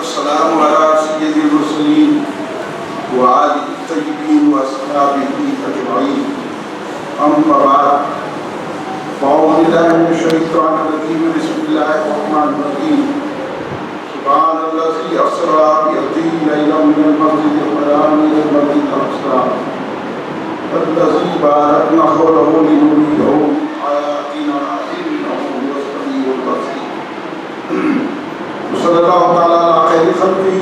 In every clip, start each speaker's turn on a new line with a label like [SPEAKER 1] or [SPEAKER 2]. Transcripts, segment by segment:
[SPEAKER 1] والسلام على سيد المرسلين وآله الطيبين وأصحابه أجمعين. أما بعد، فأعوذ بالله من الشيطان الرجيم. بسم الله الرحمن الرحيم. سبحان الذي أسرى بعبده ليلا من المسجد الحرام إلى المسجد الأقصى الذي باركنا حوله لنريه آياتنا إنه هو السميع البصير. وصلى الله تعالى على خير خلقه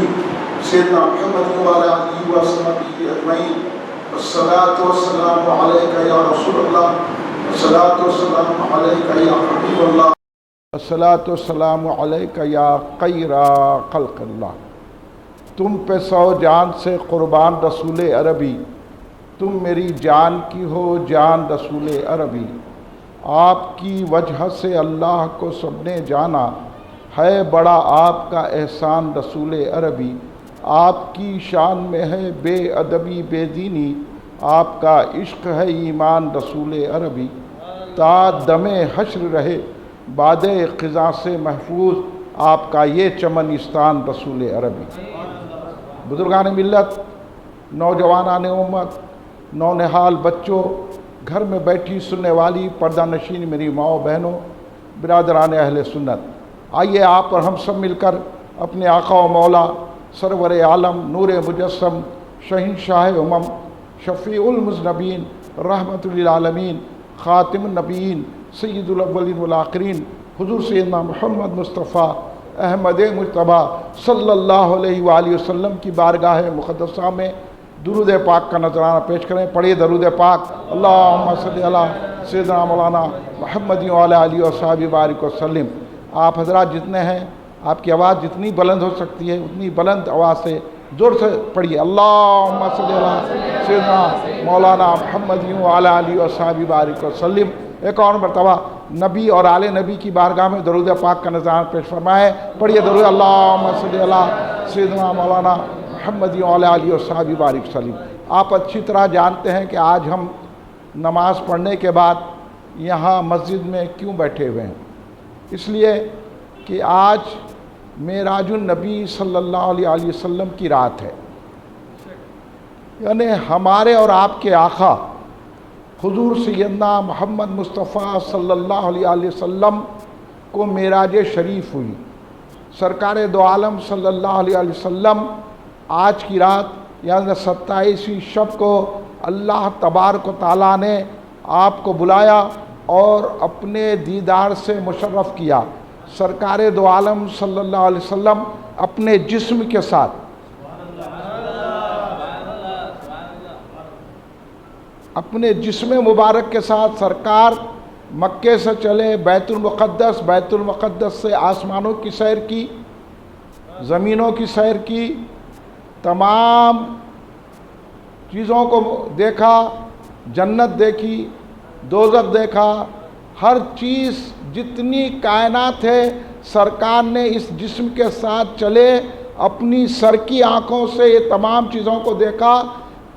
[SPEAKER 1] سيدنا محمد وعلى آله وصحبه أجمعين. الصلاة والسلام عليك يا رسول الله، الصلاة والسلام عليك يا حبيب الله،
[SPEAKER 2] الصلاۃ والسلام علیک یا خیر خلق اللہ. تم پہ 100 جان سے قربان رسول عربی، تم میری جان کی ہو جان رسول عربی. آپ کی وجہ سے اللہ کو سب نے جانا، ہے بڑا آپ کا احسان رسول عربی. آپ کی شان میں ہے بے ادبی بے دینی، آپ کا عشق ہے ایمان رسول عربی. تا دم حشر رہے بعد خزاں سے محفوظ، آپ کا یہ چمنستان رسول عربی. بزرگان ملت، نوجوانان امت، نونہال بچوں، گھر میں بیٹھی سننے والی پردہ نشین میری ماؤں بہنوں، برادران اہل سنت، آئیے آپ اور ہم سب مل کر اپنے آقا و مولا سرور عالم نور مجسم شہنشاہ امم شفیع المذنبین رحمت للعالمین خاتم النبیین سید الاولین والآخرین حضور سیدنا محمد مصطفیٰ احمد مجتبیٰ صلی اللہ علیہ وآلہ وسلم کی بارگاہ مقدسہ میں درود پاک کا نذرانہ پیش کریں. پڑھیے درود پاک. اللہم صلی علی سیدنا مولانا محمد وعلی آلہ وصحبہ بارک وسلم. آپ حضرات جتنے ہیں، آپ کی آواز جتنی بلند ہو سکتی ہے اتنی بلند آواز سے زور سے پڑھیے. اللہم صلی علی سیدنا مولانا محمد وعلی آلہ وصحبہ بارک وسلم. ایک اور مرتبہ نبی اور آل نبی کی بارگاہ میں درود پاک کا نذرانہ پیش فرمائے. پڑھیے درود. اللہم صلی علی سیدنا مولانا محمد وعلی آلہ وصحبہ بارک وسلم. آپ اچھی طرح جانتے ہیں کہ آج ہم نماز پڑھنے کے بعد یہاں مسجد میں کیوں بیٹھے ہوئے ہیں. اس لیے کہ آج معراج النبی صلی اللہ علیہ وسلم کی رات ہے. یعنی ہمارے اور آپ کے آقا حضور سیدنا محمد مصطفیٰ صلی اللہ علیہ وسلم کو معراج شریف ہوئی. سرکار دو عالم صلی اللہ علیہ وسلم آج کی رات یعنی 27ویں شب کو اللہ تبارک و تعالیٰ نے آپ کو بلایا اور اپنے دیدار سے مشرف کیا. سرکار دو عالم صلی اللہ علیہ وسلم اپنے جسم کے ساتھ اپنے جسم مبارک کے ساتھ سرکار مکے سے چلے بیت المقدس سے آسمانوں کی سیر کی، زمینوں کی سیر کی، تمام چیزوں کو دیکھا، جنت دیکھی، دوزخ دیکھا، ہر چیز جتنی کائنات ہے سرکار نے اس جسم کے ساتھ چلے اپنی سر کی آنکھوں سے یہ تمام چیزوں کو دیکھا.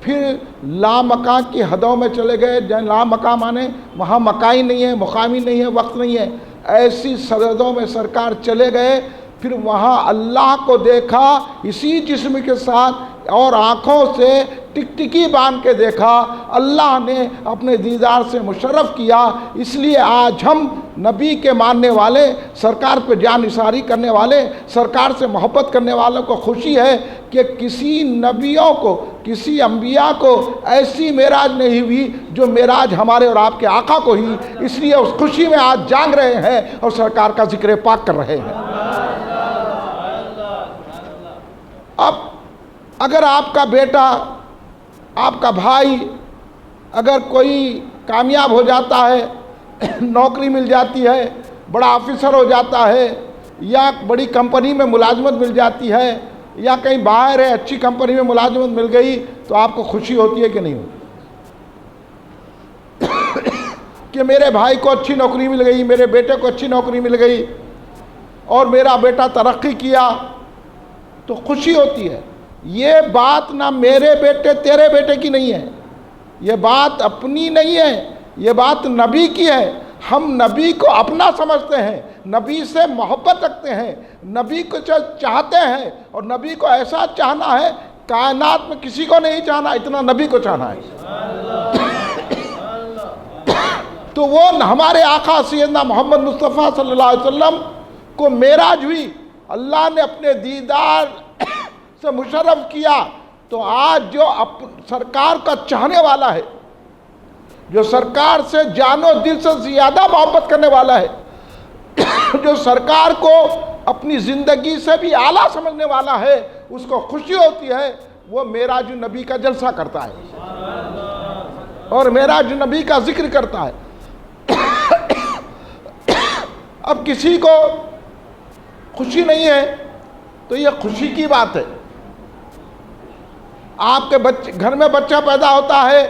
[SPEAKER 2] پھر لامکان کی حدوں میں چلے گئے. لامکان مانے وہاں مکانی نہیں ہے، مقامی نہیں ہے، وقت نہیں ہے، ایسی سرحدوں میں سرکار چلے گئے. پھر وہاں اللہ کو دیکھا اسی جسم کے ساتھ اور آنکھوں سے ٹکٹکی باندھ کے دیکھا. اللہ نے اپنے دیدار سے مشرف کیا. اس لیے آج ہم نبی کے ماننے والے، سرکار پہ جان نثاری کرنے والے، سرکار سے محبت کرنے والوں کو خوشی ہے کہ کسی نبیوں کو، کسی انبیاء کو ایسی معراج نہیں ہوئی جو معراج ہمارے اور آپ کے آقا کو ہی. اس لیے اس خوشی میں آج جانگ رہے ہیں اور سرکار کا ذکر پاک کر رہے ہیں. اب اگر آپ کا بیٹا، آپ کا بھائی اگر کوئی کامیاب ہو جاتا ہے، نوکری مل جاتی ہے، بڑا آفیسر ہو جاتا ہے، یا بڑی کمپنی میں ملازمت مل جاتی ہے، یا کہیں باہر ہے اچھی کمپنی میں ملازمت مل گئی، تو آپ کو خوشی ہوتی ہے کہ نہیں ہوتی کہ میرے بھائی کو اچھی نوکری مل گئی، میرے بیٹے کو اچھی نوکری مل گئی اور میرا بیٹا ترقی کیا تو خوشی ہوتی ہے. یہ بات نہ میرے بیٹے تیرے بیٹے کی نہیں ہے، یہ بات اپنی نہیں ہے، یہ بات نبی کی ہے. ہم نبی کو اپنا سمجھتے ہیں، نبی سے محبت رکھتے ہیں، نبی کو چاہتے ہیں، اور نبی کو ایسا چاہنا ہے کائنات میں کسی کو نہیں چاہنا، اتنا نبی کو چاہنا ہے۔ تو وہ ہمارے آقا سیدنا محمد مصطفیٰ صلی اللہ علیہ وسلم کو معراج ہوئی، اللہ نے اپنے دیدار سے مشرف کیا، تو آج جو سرکار کا چاہنے والا ہے، جو سرکار سے جان و دل سے زیادہ محبت کرنے والا ہے، جو سرکار کو اپنی زندگی سے بھی اعلیٰ سمجھنے والا ہے، اس کو خوشی ہوتی ہے، وہ معراج النبی کا جلسہ کرتا ہے اور معراج النبی کا ذکر کرتا ہے۔ اب کسی کو خوشی نہیں ہے تو یہ خوشی کی بات ہے۔ آپ کے گھر میں بچہ پیدا ہوتا ہے،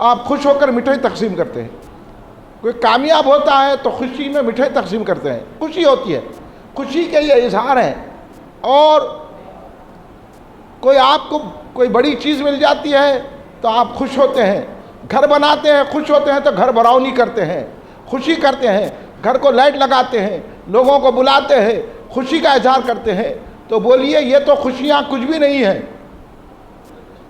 [SPEAKER 2] آپ خوش ہو کر مٹھائی تقسیم کرتے ہیں، کوئی کامیاب ہوتا ہے تو خوشی میں مٹھائی تقسیم کرتے ہیں، خوشی ہوتی ہے، خوشی کے یہ اظہار ہیں۔ اور کوئی آپ کو کوئی بڑی چیز مل جاتی ہے تو آپ خوش ہوتے ہیں، گھر بناتے ہیں خوش ہوتے ہیں تو گھر بڑھاؤنی کرتے ہیں، خوشی کرتے ہیں، گھر کو لائٹ لگاتے ہیں، لوگوں کو بلاتے ہیں، خوشی کا اظہار کرتے ہیں۔ تو بولیے یہ تو خوشیاں کچھ بھی نہیں ہیں،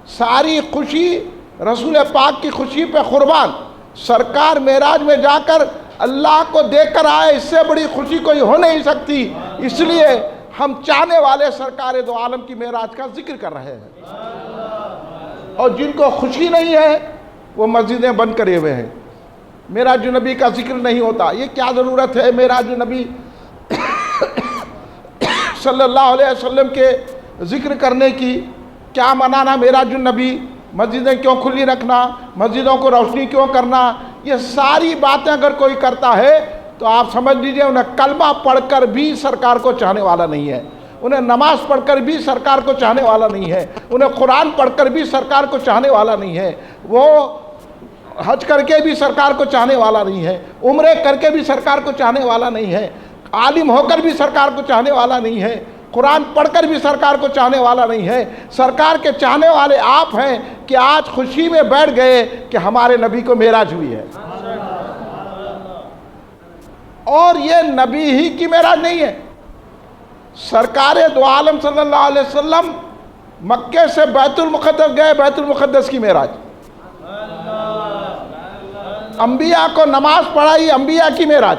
[SPEAKER 2] ساری خوشی رسول پاک کی خوشی پہ قربان۔ سرکار معراج میں جا کر اللہ کو دیکھ کر آئے، اس سے بڑی خوشی کوئی ہو نہیں سکتی، اس لیے ہم چاہنے والے سرکار دو عالم کی معراج کا ذکر کر رہے ہیں۔ اور جن کو خوشی نہیں ہے وہ مسجدیں بند کرے ہوئے ہیں، معراج النبی کا ذکر نہیں ہوتا۔ یہ کیا ضرورت ہے معراج النبی صلی اللہ علیہ وسلم کے ذکر کرنے کی؟ کیا منانا معراج النبی؟ مسجدیں کیوں کھلی رکھنا؟ مسجدوں کو روشنی کیوں کرنا؟ یہ ساری باتیں اگر کوئی کرتا ہے تو آپ سمجھ لیجئے انہیں کلمہ پڑھ کر بھی سرکار کو چاہنے والا نہیں ہے، انہیں نماز پڑھ کر بھی سرکار کو چاہنے والا نہیں ہے، انہیں قرآن پڑھ کر بھی سرکار کو چاہنے والا نہیں ہے، وہ حج کر کے بھی سرکار کو چاہنے والا نہیں ہے، عمرے کر کے بھی سرکار کو چاہنے والا نہیں ہے، عالم ہو کر بھی سرکار کو چاہنے والا نہیں ہے، قرآن پڑھ کر بھی سرکار کو چاہنے والا نہیں ہے۔ سرکار کے چاہنے والے آپ ہیں کہ آج خوشی میں بیٹھ گئے کہ ہمارے نبی کو معراج ہوئی ہے۔ اور یہ نبی ہی کی معراج نہیں ہے، سرکار دو عالم صلی اللہ علیہ وسلم مکے سے بیت المقدس گئے، بیت المقدس کی معراج۔ انبیاء کو نماز پڑھائی، انبیاء کی معراج۔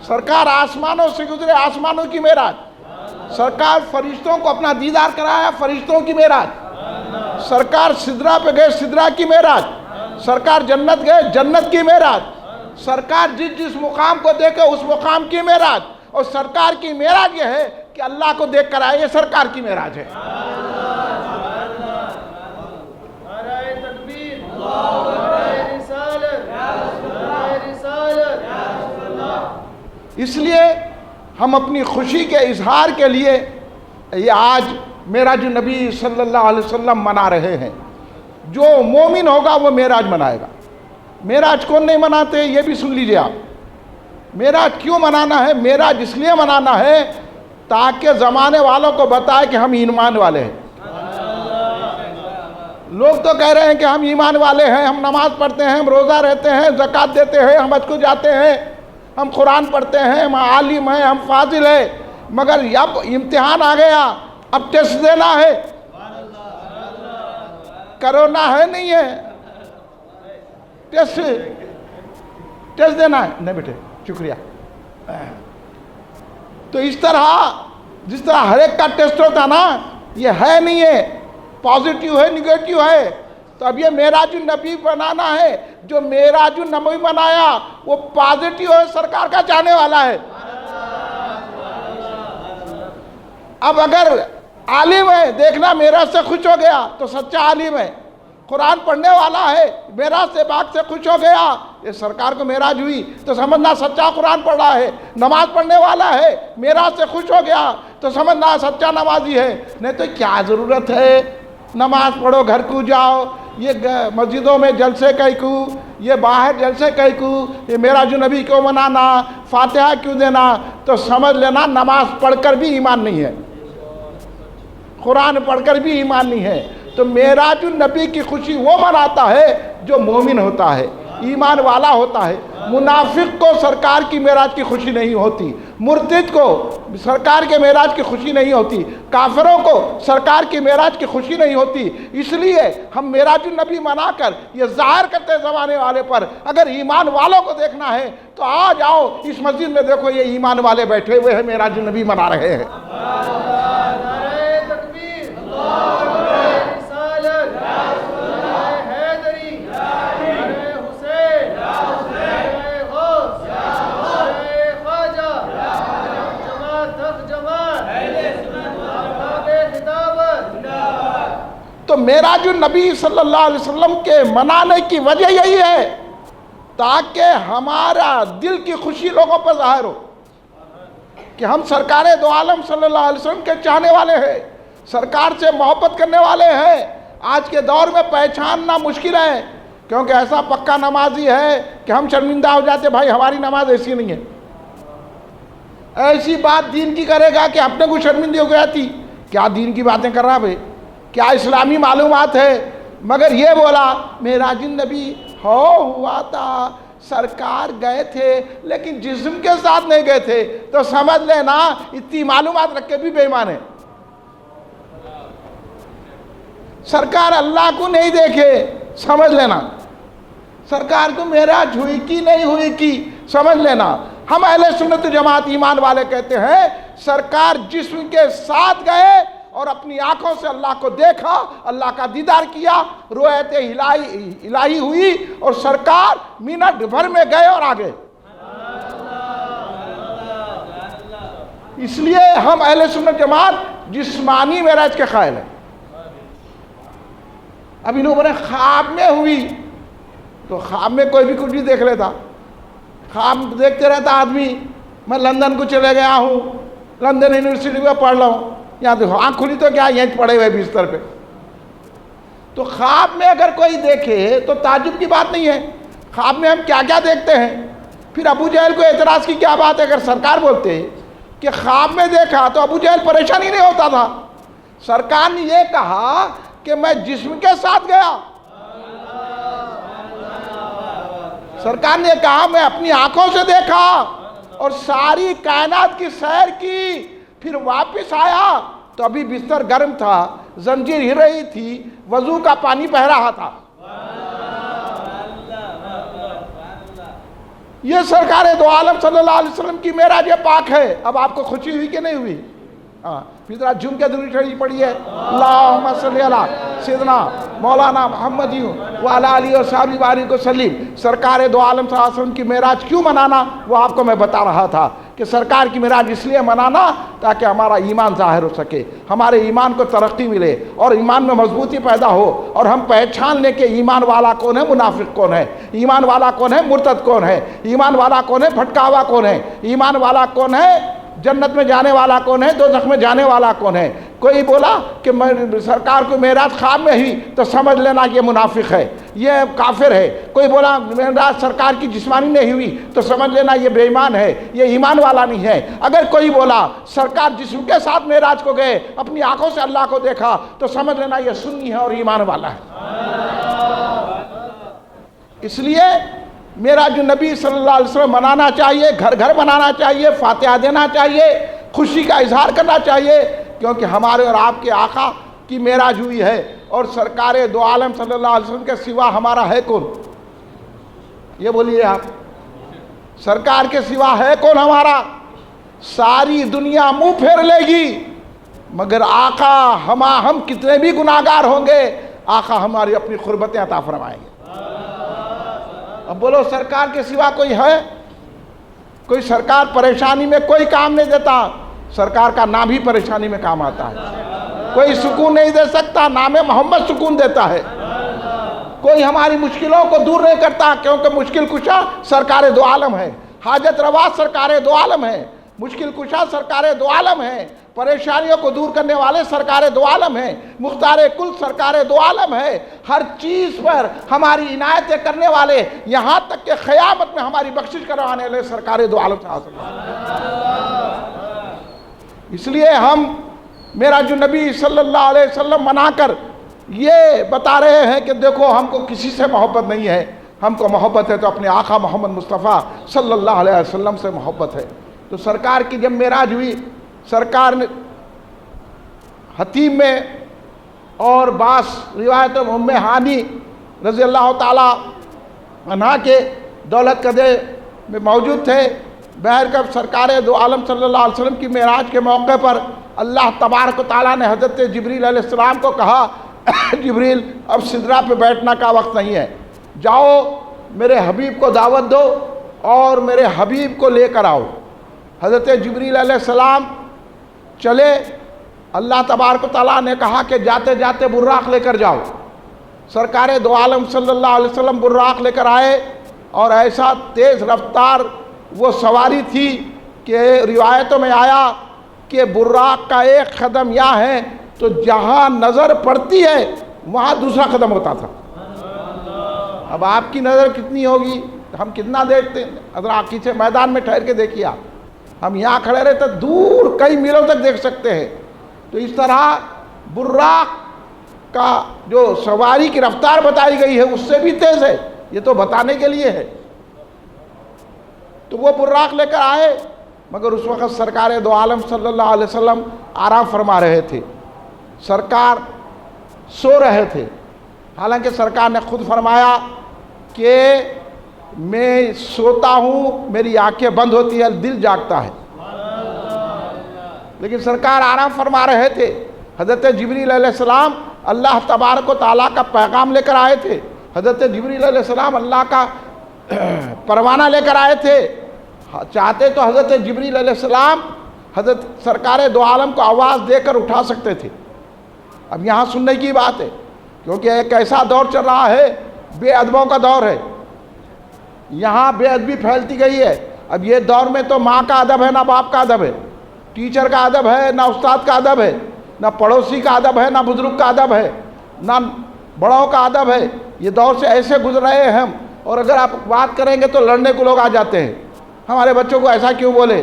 [SPEAKER 2] سرکار آسمانوں سے گزرے، آسمانوں کی معراج۔ سرکار فرشتوں کو اپنا دیدار کرایا، فرشتوں کی معراج۔ سرکار سدرہ پہ گئے، سدرہ کی معراج۔ سرکار جنت گئے، جنت کی معراج۔ سرکار جس مقام کو دیکھے اس مقام کی معراج۔ اور سرکار کی معراج یہ ہے کہ اللہ کو دیکھ کر آئے، یہ سرکار کی معراج ہے۔ اس لیے ہم اپنی خوشی کے اظہار کے لیے یہ آج معراج النبی صلی اللہ علیہ وسلم منا رہے ہیں۔ جو مومن ہوگا وہ معراج منائے گا۔ معراج کون نہیں مناتے یہ بھی سن لیجئے آپ۔ معراج کیوں منانا ہے؟ معراج اس لیے منانا ہے تاکہ زمانے والوں کو بتائے کہ ہم ایمان والے ہیں۔ لوگ تو کہہ رہے ہیں کہ ہم ایمان والے ہیں، ہم نماز پڑھتے ہیں، ہم روزہ رہتے ہیں، زکوٰۃ دیتے ہیں، ہم حج کو جاتے ہیں، ہم قرآن پڑھتے ہیں، ہم عالم ہیں، ہم فاضل ہیں، مگر اب امتحان آ گیا، اب ٹیسٹ دینا ہے۔ کرونا ہے نہیں ہے، ٹیسٹ دینا ہے۔ نہیں بیٹے شکریہ۔ تو اس طرح جس طرح ہر ایک کا ٹیسٹ ہوتا نا، یہ ہے نہیں ہے، پازیٹیو ہے نگیٹیو ہے۔ تو اب یہ معراج النبی بنانا ہے، جو معراج النبی بنایا وہ پازیٹیو ہے، سرکار کا چاہنے والا ہے۔ اب اگر عالم ہے، دیکھنا معراج سے خوش ہو گیا تو سچا عالم ہے۔ قرآن پڑھنے والا ہے، معراج سے پاک سے خوش ہو گیا، یہ سرکار کو معراج ہوئی تو سمجھنا سچا قرآن پڑھ رہا ہے۔ نماز پڑھنے والا ہے، معراج سے خوش ہو گیا تو سمجھنا سچا نمازی ہے۔ نہیں تو کیا ضرورت ہے نماز پڑھو، گھر کو جاؤ، یہ مسجدوں میں جلسے کئی کو، یہ باہر جلسے کئی کو، یہ معراج النبی کیوں منانا، فاتحہ کیوں دینا؟ تو سمجھ لینا نماز پڑھ کر بھی ایمان نہیں ہے، قرآن پڑھ کر بھی ایمان نہیں ہے۔ تو معراج النبی کی خوشی وہ مناتا ہے جو مومن ہوتا ہے، ایمان والا ہوتا ہے۔ منافق کو سرکار کی معراج کی خوشی نہیں ہوتی، مرتد کو سرکار کے معراج کی خوشی نہیں ہوتی، کافروں کو سرکار کی معراج کی خوشی نہیں ہوتی۔ اس لیے ہم معراج النبی منا کر یہ ظاہر کرتے ہیں زمانے والے پر، اگر ایمان والوں کو دیکھنا ہے تو آ جاؤ اس مسجد میں، دیکھو یہ ایمان والے بیٹھے ہوئے ہیں، معراج النبی منا رہے ہیں۔ تو معراج النبی صلی اللہ علیہ وسلم کے منانے کی وجہ یہی ہے تاکہ ہمارا دل کی خوشی لوگوں پر ظاہر ہو کہ ہم سرکار دو عالم صلی اللہ علیہ وسلم کے چاہنے والے ہیں، سرکار سے محبت کرنے والے ہیں۔ آج کے دور میں پہچاننا مشکل ہے، کیونکہ ایسا پکا نمازی ہے کہ ہم شرمندہ ہو جاتے، بھائی ہماری نماز ایسی نہیں ہے۔ ایسی بات دین کی کرے گا کہ اپنے کو شرمندگی ہو جاتی، کیا دین کی باتیں کر رہا بھائی، کیا اسلامی معلومات ہے؟ مگر یہ بولا معراج النبی ہوا تھا، سرکار گئے تھے لیکن جسم کے ساتھ نہیں گئے تھے، تو سمجھ لینا اتنی معلومات رکھ کے بھی بے ایمان ہے۔ سرکار اللہ کو نہیں دیکھے، سمجھ لینا سرکار کو معراج ہوئی کی نہیں ہوئی کی، سمجھ لینا۔ ہم اہل سنت جماعت ایمان والے کہتے ہیں سرکار جسم کے ساتھ گئے اور اپنی آنکھوں سے اللہ کو دیکھا، اللہ کا دیدار کیا، رؤیت الہی ہوئی اور سرکار منٹ بھر میں گئے اور آگئے۔ اس لیے ہم اہل سنت جماعت جسمانی معراج کے قائل ہیں۔ اب انہوں نے خواب میں ہوئی، تو خواب میں کوئی بھی کچھ بھی دیکھ لیتا، خواب دیکھتے رہتا آدمی۔ میں لندن کو چلے گیا ہوں، لندن یونیورسٹی میں پڑھ رہا ہوں، یہاں دیکھو آنکھ کھلی تو کیا یہیں پڑے ہوئے بستر پہ۔ تو خواب میں اگر کوئی دیکھے تو تعجب کی بات نہیں ہے، خواب میں ہم کیا کیا دیکھتے ہیں۔ پھر ابو جہل کو اعتراض کی کیا بات ہے؟ اگر سرکار بولتے کہ خواب میں دیکھا تو ابو جہل پریشانی نہیں ہوتا تھا۔ سرکار نے یہ کہا کہ میں جسم کے ساتھ گیا، سرکار نے کہا میں اپنی آنکھوں سے دیکھا اور ساری کائنات کی سیر کی، پھر واپس آیا تو ابھی بستر گرم تھا، زنجیر ہل رہی تھی، وضو کا پانی بہہ رہا تھا۔ یہ سرکار دو عالم صلی اللہ علیہ وسلم کی معراج پاک ہے۔ اب آپ کو خوشی ہوئی کہ نہیں ہوئی؟ پھر ذرا جھوم کے درود شریف پڑھی ہے، اللہم صلی علی سیدنا مولانا محمد وعلی آلہ وصحبہ بارک وسلم۔ سرکار دو عالم صلی اللہ علیہ وسلم کی معراج کیوں منانا، وہ آپ کو میں بتا رہا تھا کہ سرکار کی معراج اس لیے منانا تاکہ ہمارا ایمان ظاہر ہو سکے، ہمارے ایمان کو ترقی ملے اور ایمان میں مضبوطی پیدا ہو، اور ہم پہچان لیں کہ ایمان والا کون ہے، منافق کون ہے، ایمان والا کون ہے، مرتد کون ہے، ایمان والا کون ہے، بھٹکا ہوا کون ہے، ایمان والا کون ہے، جنت میں جانے والا کون ہے، دوزخ میں جانے والا کون ہے۔ کوئی بولا کہ سرکار کو معراج خواب میں ہی، تو سمجھ لینا یہ منافق ہے، یہ کافر ہے۔ کوئی بولا معراج سرکار کی جسمانی نہیں ہوئی، تو سمجھ لینا یہ بے ایمان ہے، یہ ایمان والا نہیں ہے۔ اگر کوئی بولا سرکار جسم کے ساتھ معراج کو گئے، اپنی آنکھوں سے اللہ کو دیکھا، تو سمجھ لینا یہ سنی ہے اور ایمان والا ہے۔ اس لیے معراج النبی صلی اللہ علیہ وسلم منانا چاہیے، گھر گھر منانا چاہیے، فاتحہ دینا چاہیے، خوشی کا اظہار کرنا چاہیے، کیونکہ ہمارے اور آپ کے آقا کی معراج ہوئی ہے، اور سرکار دو عالم صلی اللہ علیہ وسلم کے سوا ہمارا ہے کون؟ یہ بولیے آپ، سرکار کے سوا ہے کون ہمارا؟ ساری دنیا منہ پھیر لے گی، مگر آقا ہم کتنے بھی گناہگار ہوں گے، آقا ہماری اپنی قربتیں عطا فرمائیں گے۔ اب بولو سرکار کے سوا کوئی ہے؟ کوئی سرکار پریشانی میں کوئی کام نہیں دیتا، سرکار کا نام ہی پریشانی میں کام آتا ہے۔ کوئی سکون نہیں دے سکتا، نام محمد سکون دیتا ہے۔ کوئی ہماری مشکلوں کو دور نہیں کرتا، کیونکہ مشکل کشا سرکار دو عالم ہے، حاجت روا سرکار دو عالم ہے، مشکل کشا سرکار دو عالم ہے، پریشانیوں کو دور کرنے والے سرکار دو عالم ہیں، مختار کل سرکار دو عالم ہے، ہر چیز پر ہماری عنایتیں کرنے والے، یہاں تک کہ قیامت میں ہماری بخشش کروانے والے سرکار دو عالم سے حاصل ہے۔ اس لیے ہم معراج النبی صلی اللہ علیہ وسلم منا کر یہ بتا رہے ہیں کہ دیکھو ہم کو کسی سے محبت نہیں ہے، ہم کو محبت ہے تو اپنے آقا محمد مصطفیٰ صلی اللہ علیہ وسلم سے محبت ہے۔ تو سرکار کی جب معراج ہوئی، سرکار نے حتیم میں اور بعض روایتوں میں ام ہانی رضی اللہ تعالیٰ عنہا کے دولت قدے میں موجود تھے۔ بہر کب سرکار دو عالم صلی اللہ علیہ وسلم کی معراج کے موقع پر اللہ تبارک و تعالیٰ نے حضرت جبریل علیہ السلام کو کہا، جبریل اب سدرہ پہ بیٹھنا کا وقت نہیں ہے، جاؤ میرے حبیب کو دعوت دو اور میرے حبیب کو لے کر آؤ۔ حضرت جبریل علیہ السلام چلے، اللہ تبارک و تعالیٰ نے کہا کہ جاتے جاتے براق لے کر جاؤ۔ سرکار دو عالم صلی اللہ علیہ وسلم براق لے کر آئے، اور ایسا تیز رفتار وہ سواری تھی کہ روایتوں میں آیا کہ براق کا ایک قدم یہاں ہے تو جہاں نظر پڑتی ہے وہاں دوسرا قدم ہوتا تھا۔ اب آپ کی نظر کتنی ہوگی، ہم کتنا دیکھتے ہیں، حضرات پیچھے میدان میں ٹھہر کے دیکھیے آپ، ہم یہاں کھڑے رہے تو دور کئی میلوں تک دیکھ سکتے ہیں۔ تو اس طرح براق کا جو سواری کی رفتار بتائی گئی ہے اس سے بھی تیز ہے، یہ تو بتانے کے لیے ہے۔ تو وہ براق لے کر آئے، مگر اس وقت سرکار دو عالم صلی اللہ علیہ وسلم آرام فرما رہے تھے، سرکار سو رہے تھے۔ حالانکہ سرکار نے خود فرمایا کہ میں سوتا ہوں، میری آنکھیں بند ہوتی ہیں، دل جاگتا ہے، لیکن سرکار آرام فرما رہے تھے۔ حضرت جبریل علیہ السلام اللہ تبارک و تعالیٰ کا پیغام لے کر آئے تھے، حضرت جبریل علیہ السلام اللہ کا پروانہ لے کر آئے تھے۔ چاہتے تو حضرت جبریل علیہ السلام حضرت سرکار دو عالم کو آواز دے کر اٹھا سکتے تھے۔ اب یہاں سننے کی بات ہے، کیونکہ ایک ایسا دور چل رہا ہے، بے ادبوں کا دور ہے، یہاں بے ادبی پھیلتی گئی ہے۔ اب یہ دور میں تو ماں کا ادب ہے نہ باپ کا ادب ہے، ٹیچر کا ادب ہے نہ استاد کا ادب ہے، نہ پڑوسی کا ادب ہے نہ بزرگ کا ادب ہے، نہ بڑوں کا ادب ہے۔ یہ دور سے ایسے گزر رہے ہیں ہم، اور اگر آپ بات کریں گے تو لڑنے کو لوگ آ جاتے ہیں، ہمارے بچوں کو ایسا کیوں بولے،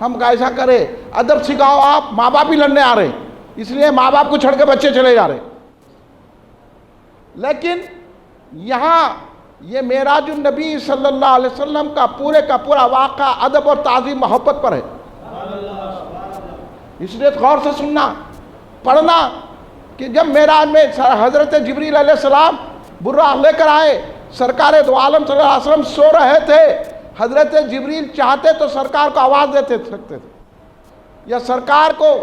[SPEAKER 2] ہم ایسا کرے، ادب سکھاؤ۔ آپ ماں باپ ہی لڑنے آ رہے ہیں، اس لیے ماں باپ کو چھڑ کے بچے چلے جا رہے ہیں۔ لیکن یہاں یہ معراج النبی صلی اللہ علیہ وسلم کا پورا واقعہ ادب اور تعظیم محبت پر ہے، اس لیے غور سے سننا پڑھنا کہ جب معراج میں حضرت جبریل علیہ السلام براق لے کر آئے، سرکار دو عالم صلی اللہ علیہ وسلم سو رہے تھے، حضرت جبریل چاہتے تو سرکار کو آواز دیتے سکتے تھے یا سرکار کو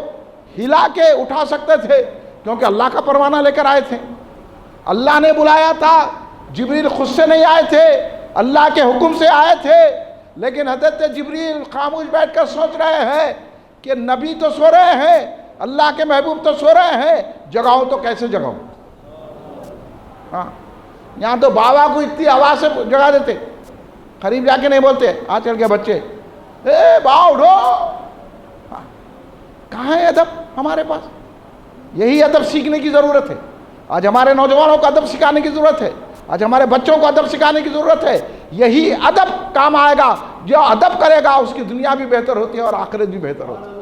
[SPEAKER 2] ہلا کے اٹھا سکتے تھے، کیونکہ اللہ کا پروانہ لے کر آئے تھے، اللہ نے بلایا تھا، جبریل خود سے نہیں آئے تھے، اللہ کے حکم سے آئے تھے۔ لیکن حضرت جبریل خاموش بیٹھ کر سوچ رہے ہیں کہ نبی تو سو رہے ہیں، اللہ کے محبوب تو سو رہے ہیں، جگاؤں تو کیسے جگاؤں۔ ہاں، یہاں تو بابا کو اتنی آواز سے جگا دیتے، قریب جا کے نہیں بولتے، آج کل کے بچے اے باؤ اٹھو۔ کہاں ہے ادب ہمارے پاس؟ یہی ادب سیکھنے کی ضرورت ہے، آج ہمارے نوجوانوں کو ادب سکھانے کی ضرورت ہے، آج ہمارے بچوں کو ادب سکھانے کی ضرورت ہے۔ یہی ادب کام آئے گا، جو ادب کرے گا اس کی دنیا بھی بہتر ہوتی ہے اور آخرت بھی بہتر ہوتی ہے۔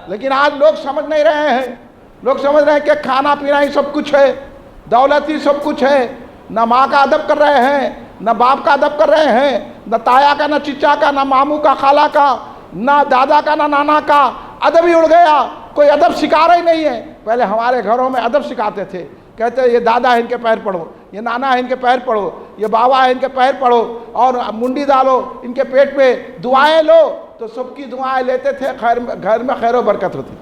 [SPEAKER 2] لیکن آج لوگ سمجھ نہیں رہے ہیں، لوگ سمجھ رہے ہیں کہ کھانا پینا ہی سب کچھ ہے، دولت ہی سب کچھ ہے، نہ ماں کا ادب کر رہے ہیں، نہ باپ کا ادب کر رہے ہیں، نہ تایا کا، نہ چچا کا، نہ ماموں کا، خالہ کا، نہ دادا کا، نہ نانا کا، ادب ہی اڑ گیا، کوئی ادب سکھا رہا ہی نہیں ہے۔ پہلے ہمارے گھروں میں ادب سکھاتے تھے، کہتے یہ دادا ہے ان کے پیر پڑھو، یہ نانا ہے ان کے پیر پڑھو، یہ بابا ہے ان کے پیر پڑھو، اور منڈی ڈالو ان کے پیٹ پہ، دعائیں لو، تو سب کی دعائیں لیتے تھے، گھر میں خیر و برکت ہوتی۔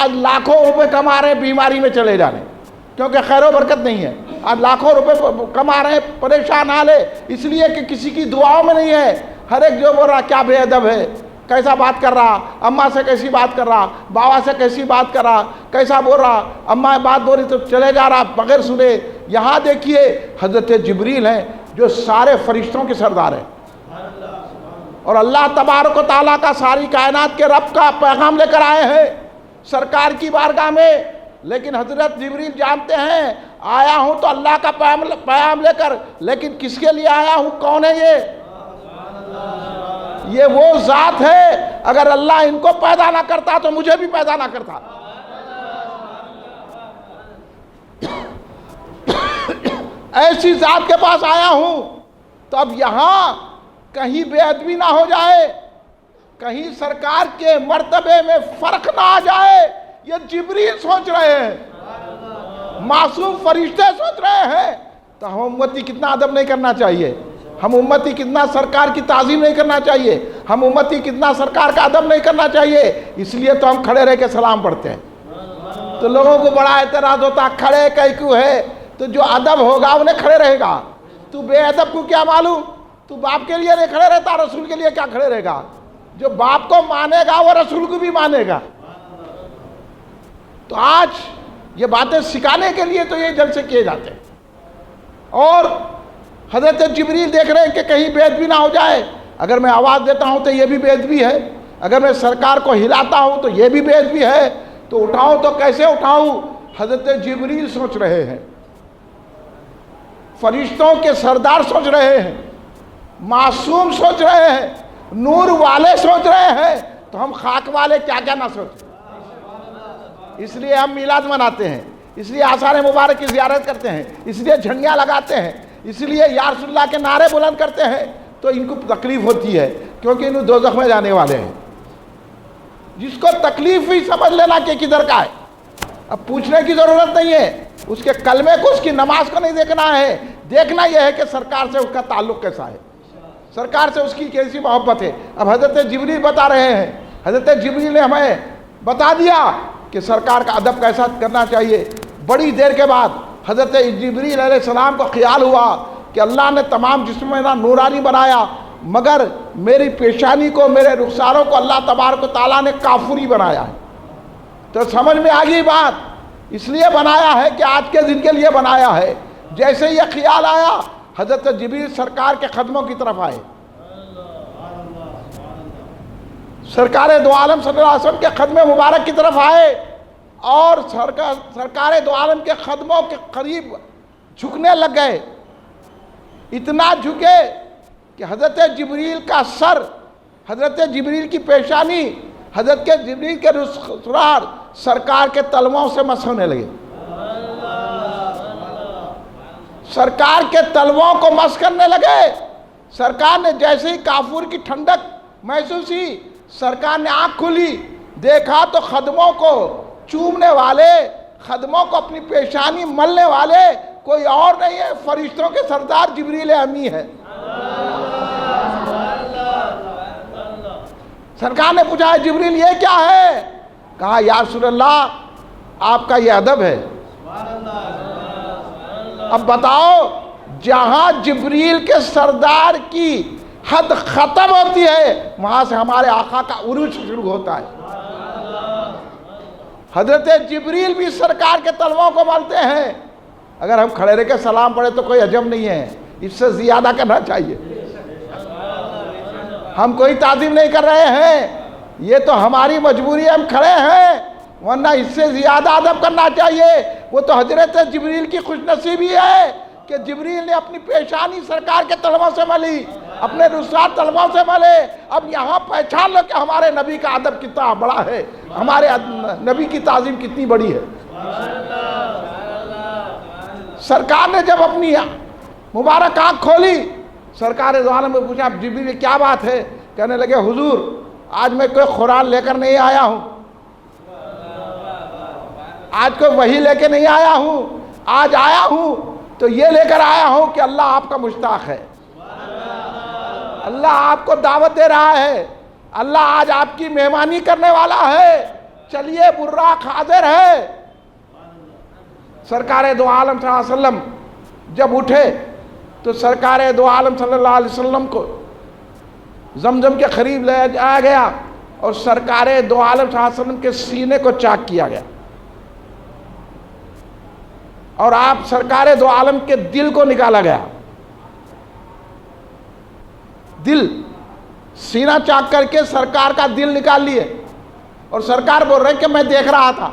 [SPEAKER 2] آج لاکھوں روپے کما رہے ہیں، بیماری میں چلے جا رہے ہیں، کیونکہ خیر و برکت نہیں ہے۔ آج لاکھوں روپے کما رہے ہیں، پریشان حال ہے، اس لیے کہ کسی کی دعاؤں میں نہیں ہے۔ ہر ایک جو بول رہا کیا بے ادب ہے، کیسا بات کر رہا، اماں سے کیسی بات کر رہا، بابا سے کیسی بات کر رہا، کیسا بول رہا، اماں بات بول رہی تو چلے جا رہا بغیر سنے۔ یہاں دیکھیے حضرت جبریل ہیں جو سارے فرشتوں کے سردار ہیں، اور اللہ تبارک و تعالیٰ کا ساری کائنات کے رب کا پیغام لے کر آئے ہیں سرکار کی بارگاہ میں۔ لیکن حضرت جبریل جانتے ہیں آیا ہوں تو اللہ کا پیغام لے کر، لیکن کس کے لیے آیا ہوں، کون ہے یہ وہ ذات ہے، اگر اللہ ان کو پیدا نہ کرتا تو مجھے بھی پیدا نہ کرتا۔ ایسی ذات کے پاس آیا ہوں تو اب یہاں کہیں بے ادبی نہ ہو جائے، کہیں سرکار کے مرتبے میں فرق نہ آ جائے۔ یہ جبریل سوچ رہے ہیں، معصوم فرشتے سوچ رہے ہیں، تو ہم امتی کتنا ادب نہیں کرنا چاہیے، ہم امتی کتنا سرکار کی تعظیم نہیں کرنا چاہیے، ہم امتی کتنا سرکار کا ادب نہیں کرنا چاہیے۔ اس لیے تو ہم کھڑے رہ کے سلام پڑھتے ہیں۔ تو لوگوں کو بڑا اعتراض ہوتا، کھڑے کیوں ہے؟ تو جو ادب ہوگا انہیں کھڑے رہے گا، تو بے ادب کو کیا معلوم؟ تو باپ کے لیے نہیں کھڑے رہتا، رسول کے لیے کیا کھڑے رہے گا؟ جو باپ کو مانے گا وہ رسول کو بھی مانے گا۔ تو آج یہ باتیں سکھانے کے لیے تو یہ جلسے کیے جاتے ہیں، اور حضرت جبریل دیکھ رہے ہیں کہ کہیں بے ادبی نہ ہو جائے۔ اگر میں آواز دیتا ہوں تو یہ بھی بے ادبی ہے، اگر میں سرکار کو ہلاتا ہوں تو یہ بھی بے ادبی ہے، تو اٹھاؤں تو کیسے اٹھاؤں؟ حضرت جبریل سوچ رہے ہیں، فرشتوں کے سردار سوچ رہے ہیں، معصوم سوچ رہے ہیں، نور والے سوچ رہے ہیں، تو ہم خاک والے کیا کیا نہ سوچیں۔ اس لیے ہم میلاد مناتے ہیں، اس لیے آثار مبارک کی زیارت کرتے ہیں، اس لیے جھنڈیاں لگاتے ہیں، اس لیے یا رسول اللہ کے نعرے بلند کرتے ہیں۔ تو ان کو تکلیف ہوتی ہے کیونکہ انہوں دوزخ میں جانے والے ہیں۔ جس کو تکلیف ہی سمجھ لینا کہ کدھر کا ہے، اب پوچھنے کی ضرورت نہیں ہے، اس کے کلمے کو، اس کی نماز کو نہیں دیکھنا ہے، دیکھنا یہ ہے کہ سرکار سے اس کا تعلق کیسا ہے، سرکار سے اس کی کیسی محبت ہے۔ اب حضرت جبریل بتا رہے ہیں، حضرت جبریل نے ہمیں بتا دیا کہ سرکار کا ادب کیسا کرنا چاہیے۔ بڑی دیر کے بعد حضرت جبریل علیہ السلام کو خیال ہوا کہ اللہ نے تمام جسم میں نورانی بنایا، مگر میری پیشانی کو، میرے رخساروں کو اللہ تبارک و تعالیٰ نے کافری بنایا ہے۔ تو سمجھ میں آ گئی بات، اس لیے بنایا ہے کہ آج کے دن کے لیے بنایا ہے۔ جیسے یہ خیال آیا، حضرت جبریل سرکار کے قدموں کی طرف آئے، سرکار دو عالم صلی اللہ علیہ وسلم کے قدم مبارک کی طرف آئے، اور سرکار دو عالم کے قدموں کے قریب جھکنے لگ گئے۔ اتنا جھکے کہ حضرت جبریل کا سر، حضرت جبریل کی پیشانی، حضرت جبریل کے رخسار سرکار کے تلووں سے مس ہونے لگے۔ سرکار کے تلووں کو مس کرنے لگے۔ سرکار نے جیسے ہی کافور کی ٹھنڈک محسوس کی، سرکار نے آنکھ کھلی، دیکھا تو خدموں کو چومنے والے، خدموں کو اپنی پیشانی ملنے والے کوئی اور نہیں ہے، فرشتوں کے سردار جبریل امی ہے۔ سرکار نے پوچھا، جبریل یہ کیا ہے؟ کہا یا رسول اللہ آپ کا یہ ادب ہے۔ اب بتاؤ، جہاں جبریل کے سردار کی حد ختم ہوتی ہے، وہاں سے ہمارے آقا کا عروج شروع ہوتا ہے۔ حضرت جبریل بھی سرکار کے تلووں کو ملتے ہیں۔ اگر ہم کھڑے رہ کے سلام پڑھے تو کوئی عجب نہیں ہے، اس سے زیادہ کرنا چاہیے۔ ہم کوئی تعظیم نہیں کر رہے ہیں، یہ تو ہماری مجبوری ہے، ہم کھڑے ہیں، ورنہ اس سے زیادہ ادب کرنا چاہیے۔ وہ تو حضرت جبریل کی خوش نصیبی ہے کہ جبریل نے اپنی پیشانی سرکار کے تلووں سے ملی، اپنے رخسار تلووں سے ملے۔ اب یہاں پہچان لو کہ ہمارے نبی کا ادب کتنا بڑا ہے، ہمارے نبی کی تعظیم کتنی بڑی ہے۔ سرکار نے جب اپنی مبارک آنکھ کھولی، سرکار دو عالم میں پوچھا، جبریل کیا بات ہے؟ کہنے لگے حضور آج میں کوئی قرآن لے کر نہیں آیا ہوں، آج کوئی وحی لے کے نہیں آیا ہوں، آج آیا ہوں تو یہ لے کر آیا ہوں کہ اللہ آپ کا مشتاق ہے، اللہ آپ کو دعوت دے رہا ہے، اللہ آج آپ کی مہمانی کرنے والا ہے، چلیے براق حاضر ہے۔ سرکار دو عالم صلی اللہ علیہ وسلم جب اٹھے تو سرکار دو عالم صلی اللہ علیہ وسلم کو زمزم کے قریب لے جایا گیا، اور سرکار دو عالم صلی اللہ علیہ وسلم کے سینے کو چاک کیا گیا، اور آپ سرکار دو عالم کے دل کو نکالا گیا۔ دل، سینہ چاک کر کے سرکار کا دل نکال لیے، اور سرکار بول رہے ہیں کہ میں دیکھ رہا تھا۔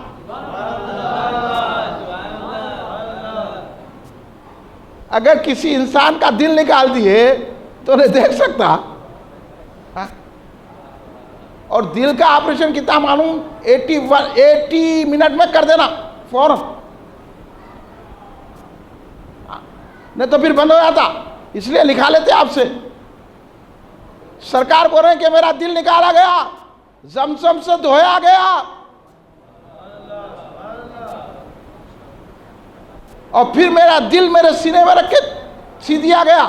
[SPEAKER 2] اگر کسی انسان کا دل نکال دیے تو نہیں دیکھ سکتا، اور دل کا آپریشن کتنا معلوم، 80 منٹ میں کر دینا فوراً۔ نہیں تو پھر بند ہو جاتا، اس لیے لکھا لیتے آپ سے۔ سرکار بول رہے ہیں کہ میرا دل نکالا گیا، زمزم سے دھویا گیا، اور پھر میرا دل میرے سینے میں رکھ کے سی دیا گیا۔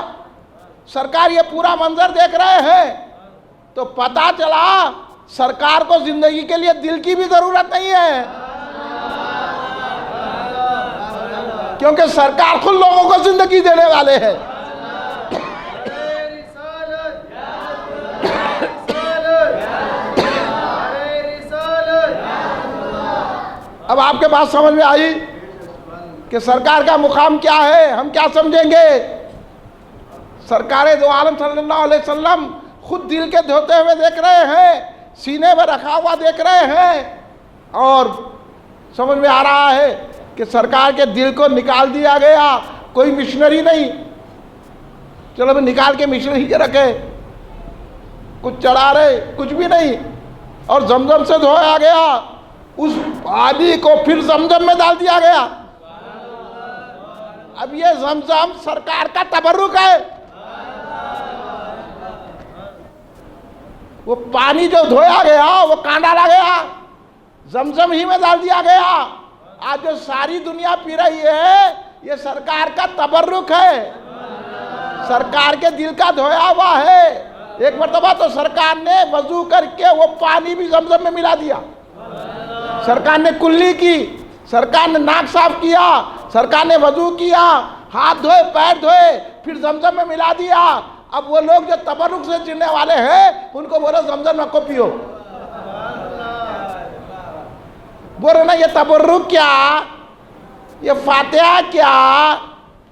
[SPEAKER 2] سرکار یہ پورا منظر دیکھ رہے ہیں تو پتا چلا سرکار کو زندگی کے لیے دل کی بھی ضرورت نہیں ہے، کیونکہ سرکار خود لوگوں کو زندگی دینے والے ہیں۔ اب آپ کے بات سمجھ میں آئی کہ سرکار کا مقام کیا ہے، ہم کیا سمجھیں گے؟ سرکار دو عالم صلی اللہ علیہ وسلم خود دل کے دھوتے ہوئے دیکھ رہے ہیں، سینے میں رکھا ہوا دیکھ رہے ہیں، اور سمجھ میں آ رہا ہے کہ سرکار کے دل کو نکال دیا گیا۔ کوئی مشنری نہیں، چلو میں نکال کے مشنری کے رکھے، کچھ چڑھا رہے، کچھ بھی نہیں، اور زمزم سے دھویا گیا، اس پانی کو پھر زمزم میں ڈال دیا گیا۔ اب یہ زمزم سرکار کا تبرک ہے، وہ پانی جو دھویا گیا وہ کہاں ڈالا گیا؟ زمزم ہی میں ڈال دیا گیا۔ آج جو ساری دنیا پی رہی ہے یہ سرکار کا تبرک ہے، سرکار کے دل کا دھویا ہوا ہے۔ ایک مرتبہ تو سرکار نے وضو کر کے وہ پانی بھی زمزم میں ملا دیا، سرکار نے کلی کی، سرکار نے ناک صاف کیا، سرکار نے وضو کیا، ہاتھ دھوئے، پیر دھوئے، پھر زمزم میں ملا دیا۔ اب وہ لوگ جو تبرک سے چڑھنے والے ہیں ان کو بولو زمزم نہ کو پیو، بولو نا یہ تبرک کیا، یہ فاتحہ کیا،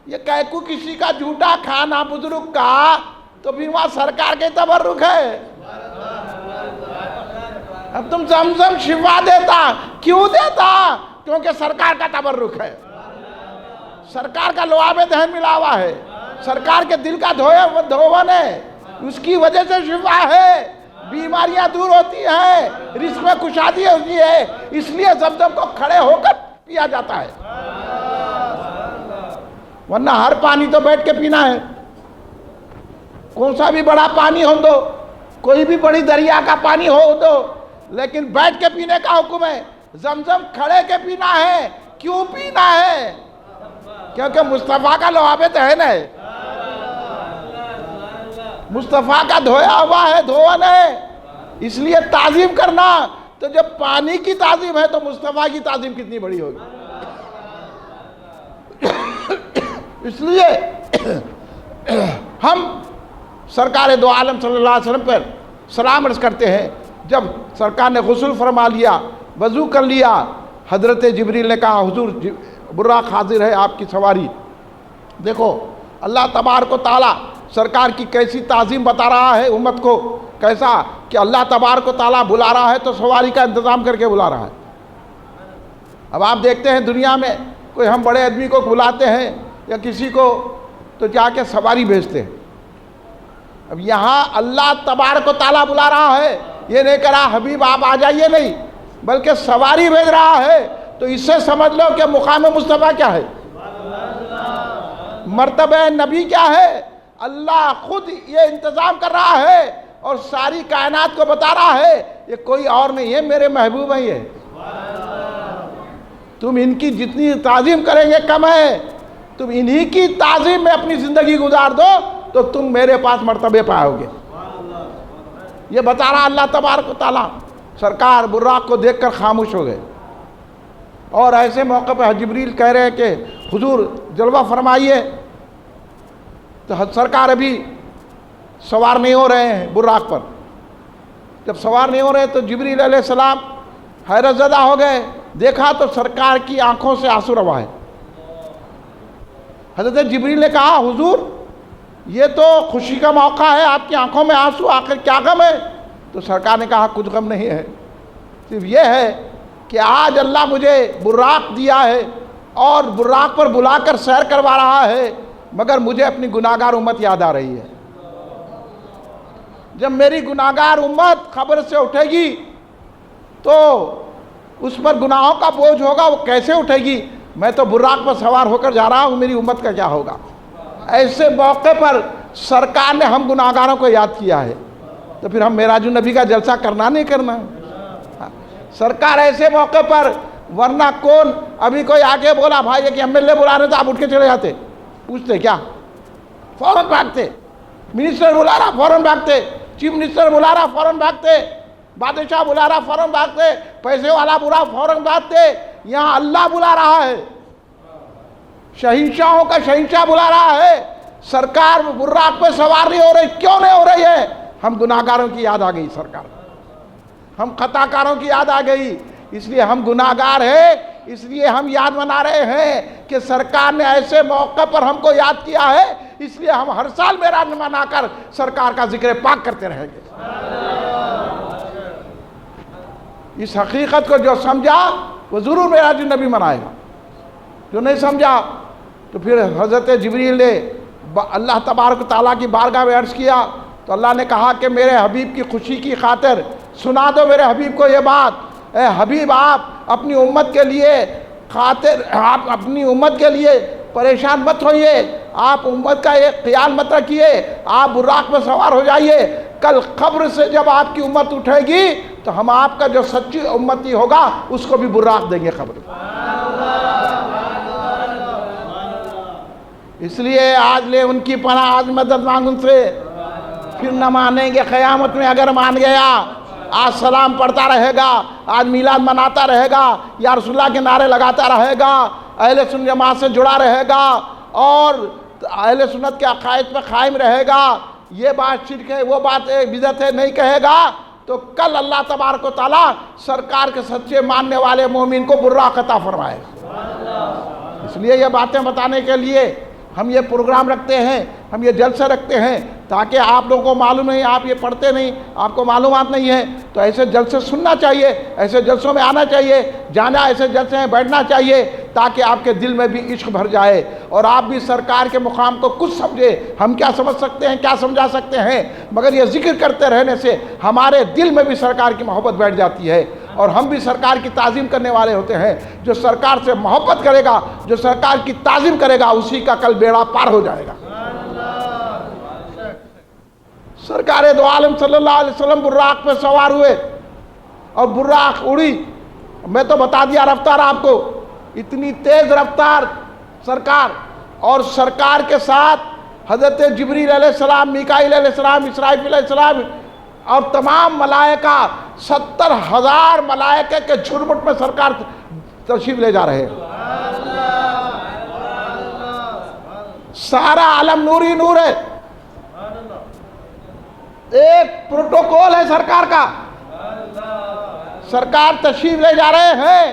[SPEAKER 2] یہ کہکو کسی کا جھوٹا کھانا بزرگ کا، تو بھی وہاں سرکار کے تبرک ہے۔ اب تم زمزم شفا دیتا، کیوں دیتا؟ کیونکہ سرکار کا تبرک ہے، سرکار کا لعاب دہن ملا ہوا ہے، سرکار کے دل کا دھون ہے، اس کی وجہ سے شفا ہے، بیماریاں دور ہوتی ہیں، رزق میں کشادی ہوتی ہے، اس لیے زمزم کو کھڑے ہو کر پیا جاتا ہے، ورنہ ہر پانی تو بیٹھ کے پینا ہے۔ کون سا بھی بڑا پانی ہو دو، کوئی بھی بڑی دریا کا پانی ہو دو، لیکن بیٹھ کے پینے کا حکم ہے۔ زمزم کھڑے کے پینا ہے، کیوں پینا ہے؟ کیونکہ مصطفیٰ کا لعاب دہن ہے، مصطفیٰ کا دھویا ہوا ہے، دھون ہے، اس لیے تعظیم کرنا۔ تو جب پانی کی تعظیم ہے تو مصطفیٰ کی تعظیم کتنی بڑی ہوگی۔ اس لیے ہم سرکار دو عالم صلی اللہ علیہ وسلم پر سلام عرض کرتے ہیں۔ جب سرکار نے غسل فرما لیا، وضو کر لیا، حضرت جبریل نے کہا حضور براق حاضر ہے آپ کی سواری۔ دیکھو اللہ تبارک و تعالیٰ سرکار کی کیسی تعظیم بتا رہا ہے امت کو، کیسا کہ اللہ تبارک و تعالیٰ بلا رہا ہے تو سواری کا انتظام کر کے بلا رہا ہے۔ اب آپ دیکھتے ہیں دنیا میں کوئی ہم بڑے آدمی کو بلاتے ہیں یا کسی کو تو جا کے سواری بھیجتے ہیں۔ اب یہاں اللہ تبارک و تعالیٰ بلا رہا ہے، یہ نہیں کہہ رہا حبیب آپ آ جائیے، نہیں، بلکہ سواری بھیج رہا ہے۔ تو اس سے سمجھ لو کہ مقام مصطفیٰ کیا ہے، مرتبہ نبی کیا ہے۔ اللہ خود یہ انتظام کر رہا ہے اور ساری کائنات کو بتا رہا ہے یہ کوئی اور نہیں ہے، میرے محبوب ہیں۔ یہ تم ان کی جتنی تعظیم کریں گے کم ہے، تم انہی کی تعظیم میں اپنی زندگی گزار دو تو تم میرے پاس مرتبے پاؤ گے۔ یہ بتا رہا اللہ تبارک و تعالیٰ۔ سرکار براق کو دیکھ کر خاموش ہو گئے، اور ایسے موقع پہ جبریل کہہ رہے ہیں کہ حضور جلوہ فرمائیے۔ تو سرکار ابھی سوار نہیں ہو رہے ہیں براق پر۔ جب سوار نہیں ہو رہے تو جبریل علیہ السلام حیرت زدہ ہو گئے، دیکھا تو سرکار کی آنکھوں سے آنسو روا ہے۔ حضرت جبریل نے کہا حضور یہ تو خوشی کا موقع ہے، آپ کی آنکھوں میں آنسو، آخر کیا غم ہے؟ تو سرکار نے کہا کچھ غم نہیں ہے، صرف یہ ہے کہ آج اللہ مجھے براق دیا ہے اور براق پر بلا کر سیر کروا رہا ہے، مگر مجھے اپنی گناہگار امت یاد آ رہی ہے۔ جب میری گناہگار امت خبر سے اٹھے گی تو اس پر گناہوں کا بوجھ ہوگا، وہ کیسے اٹھے گی؟ میں تو براق پر سوار ہو کر جا رہا ہوں، میری امت کا کیا ہوگا؟ ایسے موقع پر سرکار نے ہم گناہگاروں کو یاد کیا ہے، تو پھر ہم معراج النبی کا جلسہ کرنا نہیں کرنا ہے؟ سرکار ایسے موقع پر، ورنہ کون ابھی کوئی آگے بولا بھائی کہ ایم ایل اے بلا رہے تو آپ اٹھ کے چلے جاتے؟ پوچھتے کیا؟ فوراً بھاگتے۔ منسٹر بلا رہا فوراً بھاگتے، چیف منسٹر بلا رہا فوراً بھاگتے، بادشاہ بلا رہا فوراً بھاگتے، پیسے والا بلا فوراً بھاگتے۔ یہاں اللہ بلا رہا ہے، شہنشاہوں کا شہنشاہ بلا رہا ہے، سرکار براق پہ سوار نہیں ہو رہی۔ کیوں نہیں ہو رہی ہے؟ ہم گناہگاروں کی یاد آ گئی سرکار، ہم خطا کاروں کی یاد آ گئی، اس لیے ہم گناہگار ہیں، اس لیے ہم یاد منا رہے ہیں کہ سرکار نے ایسے موقع پر ہم کو یاد کیا ہے، اس لیے ہم ہر سال معراج منا کر سرکار کا ذکر پاک کرتے رہیں گے۔ اس حقیقت کو جو سمجھا وہ ضرور معراج النبی منائے گا، جو نہیں سمجھا تو پھر حضرت جبریل نے اللہ تبارک و تعالیٰ کی بارگاہ میں عرض کیا تو اللہ نے کہا کہ میرے حبیب کی خوشی کی خاطر سنا دو میرے حبیب کو یہ بات، اے حبیب آپ اپنی امت کے لیے آپ اپنی امت کے لیے پریشان مت ہوئیے، آپ امت کا ایک خیال مت رکھیے، آپ براق میں سوار ہو جائیے، کل قبر سے جب آپ کی امت اٹھے گی تو ہم آپ کا جو سچی امتی ہوگا اس کو بھی براق دیں گے قبر میں۔ اس لیے آج لے ان کی پناہ، آج مدد مانگ ان سے، پھر نہ مانیں گے قیامت میں۔ اگر مان گیا آج سلام پڑھتا رہے گا، آج میلاد مناتا رہے گا، یا رسول اللہ کے نعرے لگاتا رہے گا، اہل سنت جماعت سے جڑا رہے گا اور اہل سنت کے عقائد پہ قائم رہے گا، یہ بات شرک ہے وہ بات بدعت ہے نہیں کہے گا، تو کل اللہ تبارک و تعالیٰ سرکار کے سچے ماننے والے مومن کو براق عطا فرمائے گا۔ اس لیے یہ باتیں بتانے کے لیے ہم یہ پروگرام رکھتے ہیں، ہم یہ جلسے رکھتے ہیں، تاکہ آپ لوگوں کو معلوم نہیں، آپ یہ پڑھتے نہیں، آپ کو معلومات نہیں ہے، تو ایسے جلسے سننا چاہیے، ایسے جلسوں میں آنا چاہیے، جانا ایسے جلسے میں بیٹھنا چاہیے، تاکہ آپ کے دل میں بھی عشق بھر جائے اور آپ بھی سرکار کے مقام کو کچھ سمجھے۔ ہم کیا سمجھ سکتے ہیں، کیا سمجھا سکتے ہیں، مگر یہ ذکر کرتے رہنے سے ہمارے دل میں بھی سرکار کی محبت بیٹھ جاتی ہے اور ہم بھی سرکار کی تعظیم کرنے والے ہوتے ہیں۔ جو سرکار سے محبت کرے گا، جو سرکار کی تعظیم کرے گا، اسی کا کل بیڑا پار ہو جائے گا۔ سرکار دو عالم صلی اللہ علیہ وسلم براق پہ سوار ہوئے اور براق اڑی، میں تو بتا دیا رفتار آپ کو، اتنی تیز رفتار سرکار، اور سرکار کے ساتھ حضرت جبریل علیہ السلام، میکائیل علیہ السلام، اسرافیل علیہ السلام اور تمام ملائکہ، 70,000 ملائکہ کے جھرمٹ میں سرکار تشریف لے جا رہے ہیں۔ سارا عالم نوری نور ہے، ایک پروٹوکول ہے سرکار کا، سرکار تشریف لے جا رہے ہیں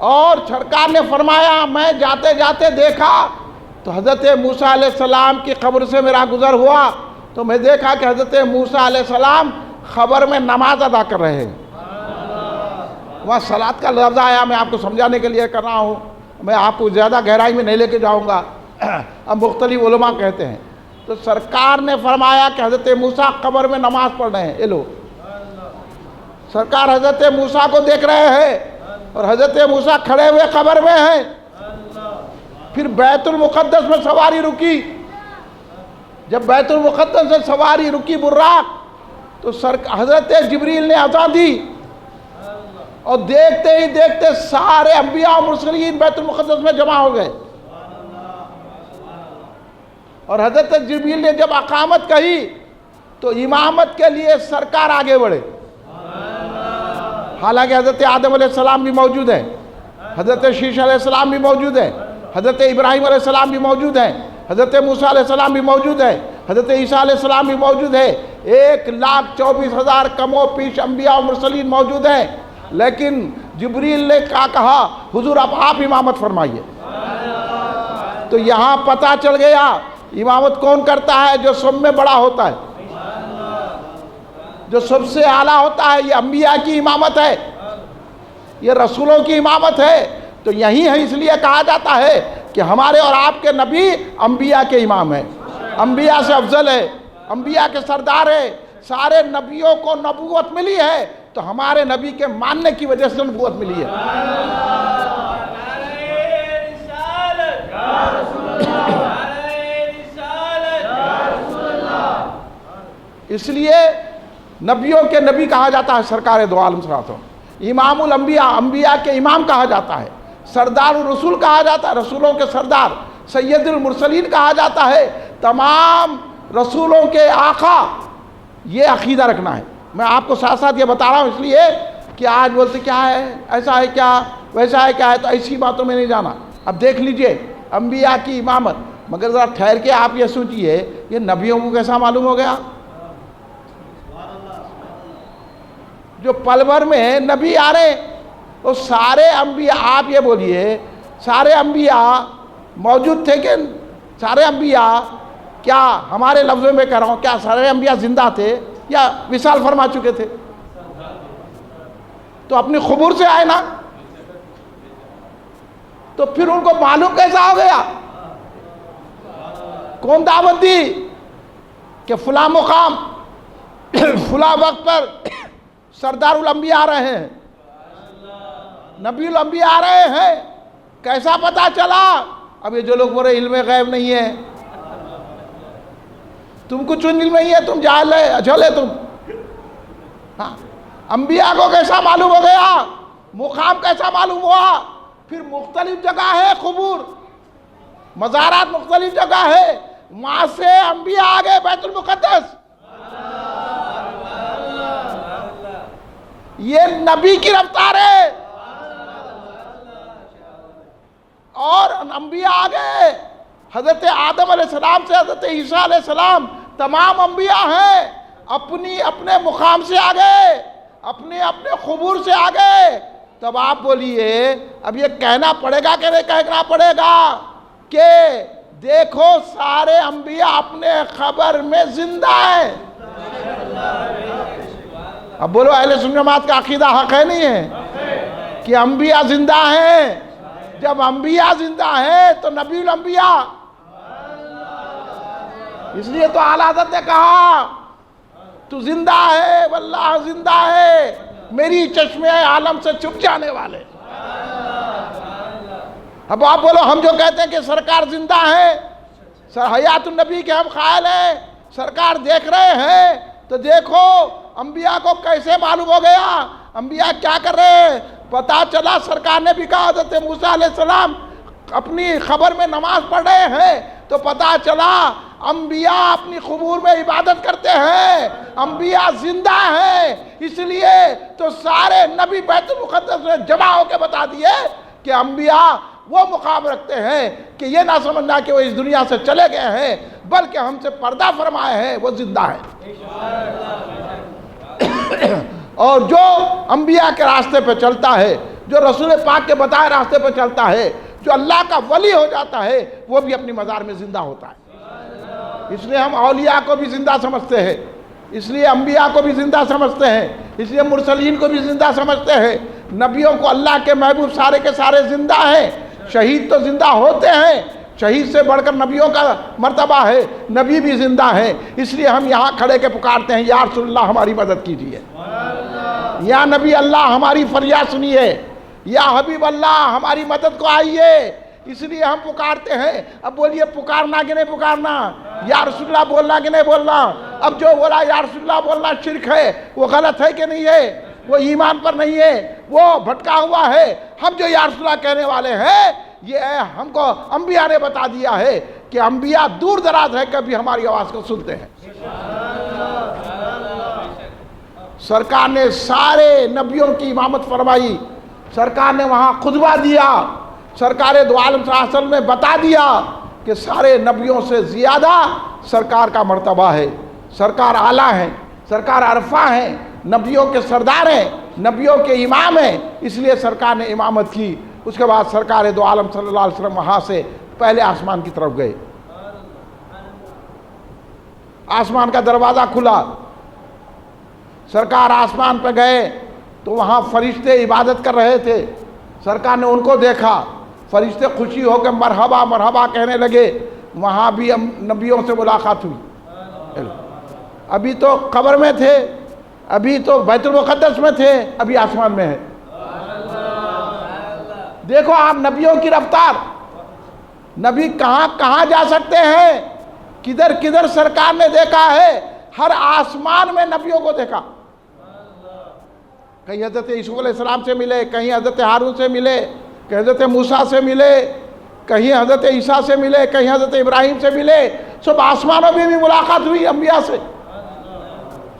[SPEAKER 2] اور سرکار نے فرمایا میں جاتے جاتے دیکھا تو حضرت موسیٰ علیہ السلام کی قبر سے میرا گزر ہوا تو میں دیکھا کہ حضرت موسیٰ علیہ السلام قبر میں نماز ادا کر رہے ہیں۔ وہاں صلاۃ کا لفظ آیا، میں آپ کو سمجھانے کے لیے کر رہا ہوں، میں آپ کو زیادہ گہرائی میں نہیں لے کے جاؤں گا، اب مختلف علماء کہتے ہیں۔ تو سرکار نے فرمایا کہ حضرت موسیٰ قبر میں نماز پڑھ رہے ہیں، اے لو سرکار حضرت موسیٰ کو دیکھ رہے ہیں اور حضرت موسیٰ کھڑے ہوئے قبر میں ہیں۔ پھر بیت المقدس میں سواری رکی، جب بیت المقدس سے سواری رکی براق تو حضرت جبریل نے اذان دی اور دیکھتے ہی دیکھتے سارے انبیاء و مرسلین بیت المقدس میں جمع ہو گئے، اور حضرت جبریل نے جب اقامت کہی تو امامت کے لیے سرکار آگے بڑھے، حالانکہ حضرت آدم علیہ السلام بھی موجود ہیں، حضرت شیش علیہ السلام بھی موجود ہیں، حضرت ابراہیم علیہ السلام بھی موجود ہیں، حضرت موسیٰ علیہ السلام بھی موجود ہیں، حضرت عیسیٰ علیہ السلام بھی موجود ہے، 1,24,000 کم و پیش انبیاء و مرسلین موجود ہیں، لیکن جبریل نے کیا کہا، حضور اب آپ امامت فرمائیے۔ تو یہاں پتہ چل گیا امامت کون کرتا ہے، جو سب میں بڑا ہوتا ہے، جو سب سے اعلیٰ ہوتا ہے۔ یہ انبیاء کی امامت ہے، یہ رسولوں کی امامت ہے، تو یہی ہے، اس لیے کہا جاتا ہے کہ ہمارے اور آپ کے نبی انبیاء کے امام ہیں، انبیاء سے افضل ہے، انبیاء کے سردار ہے۔ سارے نبیوں کو نبوت ملی ہے تو ہمارے نبی کے ماننے کی وجہ سے نبوت ملی ہے۔ اس لیے نبیوں کے نبی کہا جاتا ہے سرکار دو عالم صلی اللہ علیہ وسلم، امام الانبیاء، انبیاء کے امام کہا جاتا ہے، سردار الرسول کہا جاتا ہے، رسولوں کے سردار، سید المرسلین کہا جاتا ہے، تمام رسولوں کے آقا۔ یہ عقیدہ رکھنا ہے۔ میں آپ کو ساتھ ساتھ یہ بتا رہا ہوں اس لیے کہ آج بولتے کیا ہے، ایسا ہے کیا، ویسا ہے کیا ہے، تو ایسی باتوں میں نہیں جانا۔ اب دیکھ لیجئے انبیاء کی امامت، مگر ذرا ٹھہر کے آپ یہ سوچئے یہ نبیوں کو کیسا معلوم ہو گیا؟ جو پل بھر میں نبی آ رہے ہیں وہ سارے انبیاء، آپ یہ بولیے سارے انبیاء موجود تھے کہ سارے انبیاء، کیا ہمارے لفظوں میں کہہ رہا ہوں، کیا سارے انبیاء زندہ تھے یا وصال فرما چکے تھے؟ تو اپنی قبور سے آئے نا، تو پھر ان کو معلوم کیسا ہو گیا؟ کون دعوت دی کہ فلاں مقام فلاں وقت پر سردار الانبیاء آ رہے ہیں، نبی الانبیاء آ رہے ہیں؟ کیسا پتا چلا؟ اب یہ جو لوگ بولے علم غیب نہیں ہے، تم کچھ علم نہیں ہے، تم جاہل ہے، اجھل ہے تم۔ ہاں، انبیاء کو کیسا معلوم ہو گیا؟ مقام کیسا معلوم ہوا؟ پھر مختلف جگہ ہے قبور، مزارات مختلف جگہ ہے، وہاں سے انبیاء آگے بیت المقدس۔ یہ نبی کی رفتار ہے، اور انبیاء آگے، حضرت آدم علیہ السلام سے حضرت عیسیٰ علیہ السلام تمام انبیاء ہیں، اپنے مقام سے آگے، اپنے قبور سے آگے۔ تب آپ بولیے اب یہ کہنا پڑے گا کہ نہیں کہنا پڑے گا کہ دیکھو سارے انبیاء اپنے خبر میں زندہ ہیں؟ اب بولو اہل سنت جماعت کا عقیدہ حق ہے نہیں ہے کہ انبیاء زندہ ہیں؟ جب انبیاء زندہ ہیں تو نبی الانبیاء، اس لیے تو اعلیٰ حضرت نے کہا تو زندہ ہے، واللہ زندہ ہے، میری چشمے عالم سے چھپ جانے والے۔ اب آپ بولو ہم جو کہتے ہیں کہ سرکار زندہ ہے، حیات النبی کے ہم قائل ہیں، سرکار دیکھ رہے ہیں، تو دیکھو انبیاء کو کیسے معلوم ہو گیا؟ انبیاء کیا کر رہے ہیں؟ پتا چلا سرکار نے بھی کہا حضرت موسیٰ علیہ السلام اپنی خبر میں نماز پڑھ رہے ہیں، تو پتا چلا انبیاء اپنی قبور میں عبادت کرتے ہیں، انبیاء زندہ ہیں۔ اس لیے تو سارے نبی بیت المقدس میں جمع ہو کے بتا دیے کہ انبیاء وہ مقام رکھتے ہیں کہ یہ نہ سمجھنا کہ وہ اس دنیا سے چلے گئے ہیں، بلکہ ہم سے پردہ فرمائے ہیں، وہ زندہ ہیں۔ اور جو انبیاء کے راستے پہ چلتا ہے، جو رسول پاک کے بتائے راستے پہ چلتا ہے، جو اللہ کا ولی ہو جاتا ہے، وہ بھی اپنی مزار میں زندہ ہوتا ہے۔ اس لیے ہم اولیاء کو بھی زندہ سمجھتے ہیں، اس لیے انبیاء کو بھی زندہ سمجھتے ہیں، اس لیے مرسلین کو بھی زندہ سمجھتے ہیں۔ نبیوں کو اللہ کے محبوب سارے کے سارے زندہ ہیں۔ شہید تو زندہ ہوتے ہیں، شہید سے بڑھ کر نبیوں کا مرتبہ ہے، نبی بھی زندہ ہیں۔ اس لیے ہم یہاں کھڑے کے پکارتے ہیں یا رسول اللہ ہماری مدد کیجیے، یا نبی اللہ ہماری فریاد سنیے، یا حبیب اللہ ہماری مدد کو آئیے۔ اس لیے ہم پکارتے ہیں۔ اب بولیے پکارنا کہ نہیں پکارنا، یا رسول اللہ بولنا کہ نہیں بولنا؟ اب جو بولا یا رسول اللہ بولنا شرک ہے، وہ غلط ہے کہ نہیں ہے؟ وہ ایمان پر نہیں ہے، وہ بھٹکا ہوا ہے۔ ہم جو یا رسول اللہ کہنے والے ہیں، یہ ہم کو انبیاء نے بتا دیا ہے کہ انبیاء دور دراز ہے کبھی ہماری آواز کو سنتے ہیں۔ سرکار نے سارے نبیوں کی امامت فرمائی، سرکار نے وہاں خطبہ دیا، سرکار دو عالم صلی اللہ علیہ وسلم نے بتا دیا کہ سارے نبیوں سے زیادہ سرکار کا مرتبہ ہے، سرکار اعلیٰ ہیں، سرکار عرفہ ہیں، نبیوں کے سردار ہیں، نبیوں کے امام ہیں۔ اس لیے سرکار نے امامت کی۔ اس کے بعد سرکار دو عالم صلی اللہ علیہ وسلم وہاں سے پہلے آسمان کی طرف گئے۔ آسمان کا دروازہ کھلا، سرکار آسمان پہ گئے تو وہاں فرشتے عبادت کر رہے تھے۔ سرکار نے ان کو دیکھا، فرشتے خوشی ہو کے مرحبا مرحبا کہنے لگے۔ وہاں بھی نبیوں سے ملاقات ہوئی۔ ابھی تو قبر میں تھے، ابھی تو بیت المقدس میں تھے، ابھی آسمان میں ہے۔ دیکھو آپ نبیوں کی رفتار، نبی کہاں کہاں جا سکتے ہیں، کدھر کدھر سرکار نے دیکھا ہے۔ ہر آسمان میں نبیوں کو دیکھا. کہیں حضرت یوسف علیہ السلام سے ملے, کہیں حضرت ہارون سے ملے, کہیں حضرت موسیٰ سے ملے, کہیں حضرت عیسیٰ سے ملے, کہیں حضرت ابراہیم سے ملے. سب آسمانوں میں بھی ملاقات ہوئی انبیاء سے.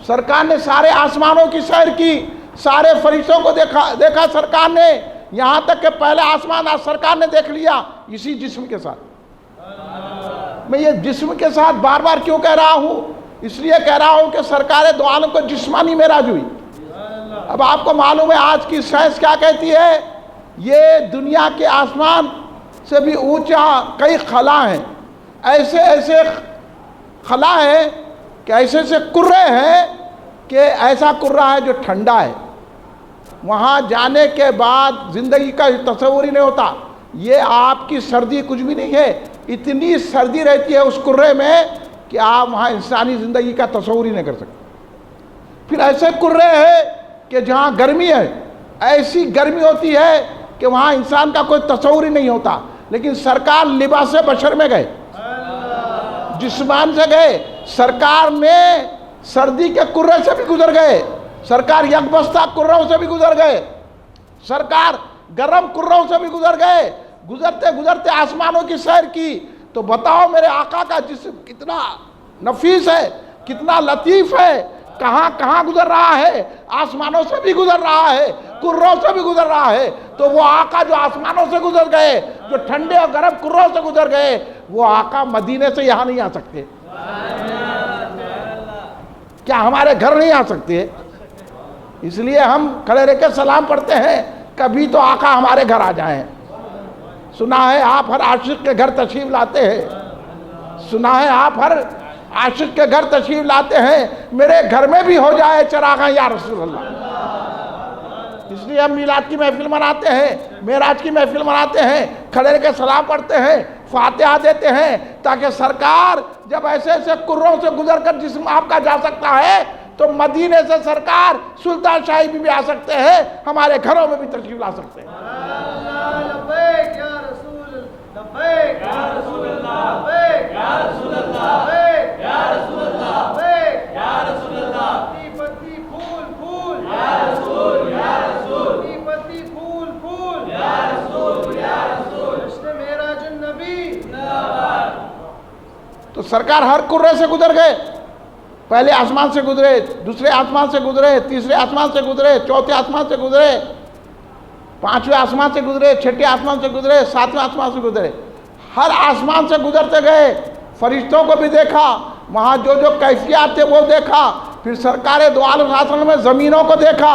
[SPEAKER 2] سرکار نے سارے آسمانوں کی سیر کی, سارے فرشتوں کو دیکھا سرکار نے, یہاں تک کہ پہلے آسمان آج سرکار نے دیکھ لیا اسی جسم کے ساتھ. میں یہ جسم کے ساتھ بار بار کیوں کہہ رہا ہوں؟ اس لیے کہہ رہا ہوں کہ سرکار دو عالم کو جسمانی معراج ہوئی. اب آپ کو معلوم ہے آج کی سائنس کیا کہتی ہے؟ یہ دنیا کے آسمان سے بھی اونچا کئی خلا ہیں, ایسے ایسے خلا ہیں کہ ایسے ایسے کرے ہیں کہ ایسا کرہ ہے جو ٹھنڈا ہے, وہاں جانے کے بعد زندگی کا تصور ہی نہیں ہوتا. یہ آپ کی سردی کچھ بھی نہیں ہے, اتنی سردی رہتی ہے اس کرے میں کہ آپ وہاں انسانی زندگی کا تصور ہی نہیں کر سکتے. پھر ایسے کرے ہیں کہ جہاں گرمی ہے, ایسی گرمی ہوتی ہے کہ وہاں انسان کا کوئی تصور ہی نہیں ہوتا. لیکن سرکار لباس بشر میں گئے, جسمان سے گئے. سرکار نے سردی کے کرے سے بھی گزر گئے, سرکار یکبستہ کروں سے بھی گزر گئے, سرکار گرم کروں سے بھی گزر گئے. گزرتے گزرتے آسمانوں کی سیر کی. تو بتاؤ میرے آقا کا جسم کتنا نفیس ہے, کتنا لطیف ہے, کہاں کہاں گزر رہا ہے, آسمانوں سے بھی گزر رہا ہے, کروں سے بھی گزر رہا ہے. تو وہ آقا جو آسمانوں سے گزر گئے, جو ٹھنڈے اور گرم کروں سے گزر گئے, وہ آقا مدینے سے یہاں نہیں آ سکتے. کیا ہمارے گھر نہیں آ سکتے؟ اس لیے ہم کھڑے رہ کے سلام پڑھتے ہیں, کبھی تو آقا ہمارے گھر آ جائیں. سنا ہے آپ ہر عاشق کے گھر تشریف لاتے ہیں, سنا ہے آپ ہر عاشق کے گھر تشریف لاتے ہیں. میرے گھر میں بھی ہو جائے چراغاں یا رسول اللہ. اس لیے ہم میلاد کی محفل مناتے ہیں, معراج کی محفل مناتے ہیں, کھڑے رہ کے سلام پڑھتے ہیں, فاتحہ دیتے ہیں, تاکہ سرکار جب ایسے ایسے کروں سے گزر کر جسم آپ کا جا سکتا ہے تو مدینے سے سرکار سلطان شاہی بھی آ سکتے ہیں, ہمارے گھروں میں بھی تشریف لا سکتے ہیں.
[SPEAKER 3] لبیک یا رسول اللہ, لبیک یا رسول اللہ, لبیک یا رسول اللہ, لبیک یا رسول اللہ, لبیک یا رسول اللہ. پتی پھول پھول یا رسول, یا رسول. پتی پھول پھول یا رسول, یا رسول. جشن معراج النبی.
[SPEAKER 2] تو سرکار ہر کرے سے گزر گئے. پہلے آسمان سے گزرے, دوسرے آسمان سے گزرے, تیسرے آسمان سے گزرے, چوتھے آسمان سے گزرے, پانچویں آسمان سے گزرے, چھٹے آسمان سے گزرے, ساتویں آسمان سے گزرے. ہر آسمان سے گزرتے گئے. فرشتوں کو بھی دیکھا, وہاں جو جو کیفیات تھے وہ دیکھا. پھر سرکار دو عالم صلی اللہ علیہ وسلم میں زمینوں کو دیکھا,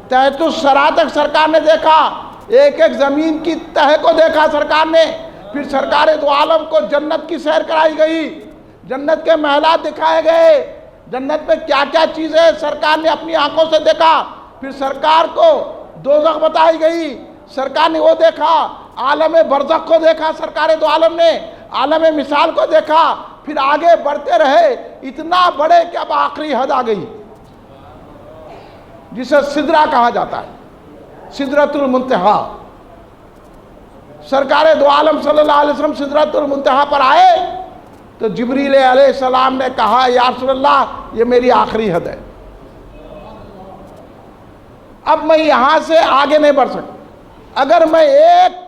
[SPEAKER 2] تحت الثری تک سرکار نے دیکھا, ایک ایک زمین کی تہ کو دیکھا سرکار نے. پھر سرکار دو عالم کو جنت کی سیر کرائی گئی, جنت کے محلات دکھائے گئے, جنت میں کیا کیا چیزیں سرکار نے اپنی آنکھوں سے دیکھا. پھر سرکار کو دوزخ بتائی گئی, سرکار نے وہ دیکھا. عالم برزخ کو دیکھا سرکار دو عالم نے, عالم مثال کو دیکھا. پھر آگے بڑھتے رہے, اتنا بڑے کہ اب آخری حد آ گئی جسے سدرہ کہا جاتا ہے, سدرۃ المنتہا. سرکار دو عالم صلی اللہ علیہ وسلم سدرۃ المنتہا پر آئے تو جبریل علیہ السلام نے کہا, یا رسول اللہ یہ میری آخری حد ہے, اب میں یہاں سے آگے نہیں بڑھ سکتا. اگر میں ایک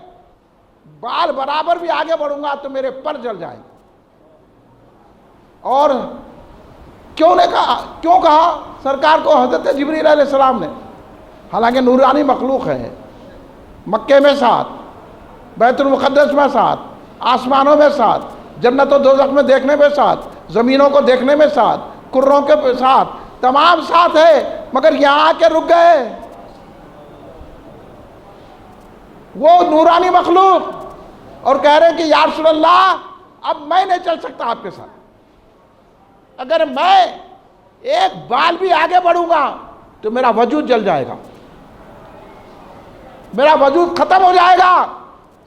[SPEAKER 2] بال برابر بھی آگے بڑھوں گا تو میرے پر جل جائیں. اور کیوں کہا سرکار کو حضرت جبریل علیہ السلام نے, حالانکہ نورانی مخلوق ہے, مکے میں ساتھ, بیت المقدس میں ساتھ, آسمانوں میں ساتھ, جنت و دوزخ میں دیکھنے میں ساتھ, زمینوں کو دیکھنے میں ساتھ, کروں کے ساتھ, تمام ساتھ ہے, مگر یہاں آ کے رک گئے. وہ نورانی مخلوق اور کہہ رہے ہیں کہ یا رسول اللہ اب میں نہیں چل سکتا آپ کے ساتھ. اگر میں ایک بال بھی آگے بڑھوں گا تو میرا وجود جل جائے گا, میرا وجود ختم ہو جائے گا.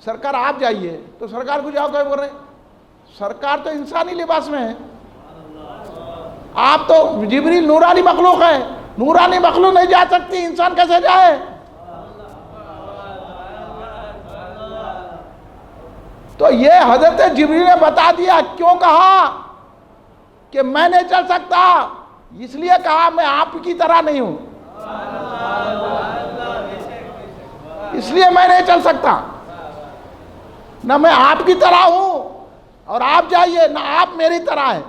[SPEAKER 2] سرکار آپ جائیے. تو سرکار کو جاؤ کہ بول رہے ہیں, سرکار تو انسانی لباس میں ہے, آپ تو جبریل نورانی مخلوق ہے, نورانی مخلوق نہیں جا سکتی, انسان کیسے جائے؟ تو یہ حضرت جبریل نے بتا دیا. کیوں کہا کہ میں نہیں چل سکتا، اس لیے کہا میں آپ کی طرح نہیں ہوں، اس لیے میں نہیں چل سکتا، نہ میں آپ کی طرح ہوں اور آپ جائیے، نہ آپ میری طرح ہیں،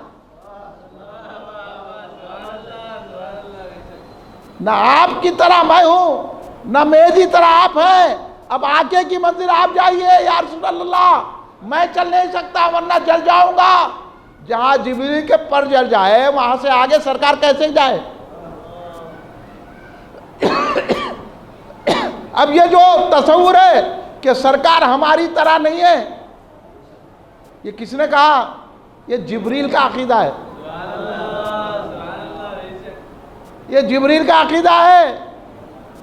[SPEAKER 2] نہ آپ کی طرح میں ہوں نہ میری طرح آپ ہیں، اب آگے کی منزل آپ جائیے یا رسول اللہ، میں چل نہیں سکتا ورنہ جل جاؤں گا۔ جہاں جبریل کے پر جل جائے وہاں سے آگے سرکار کیسے جائے؟ اب یہ جو تصور ہے کہ سرکار ہماری طرح نہیں ہے، یہ کس نے کہا؟ یہ جبریل کا عقیدہ ہے، یہ جبریل کا عقیدہ ہے،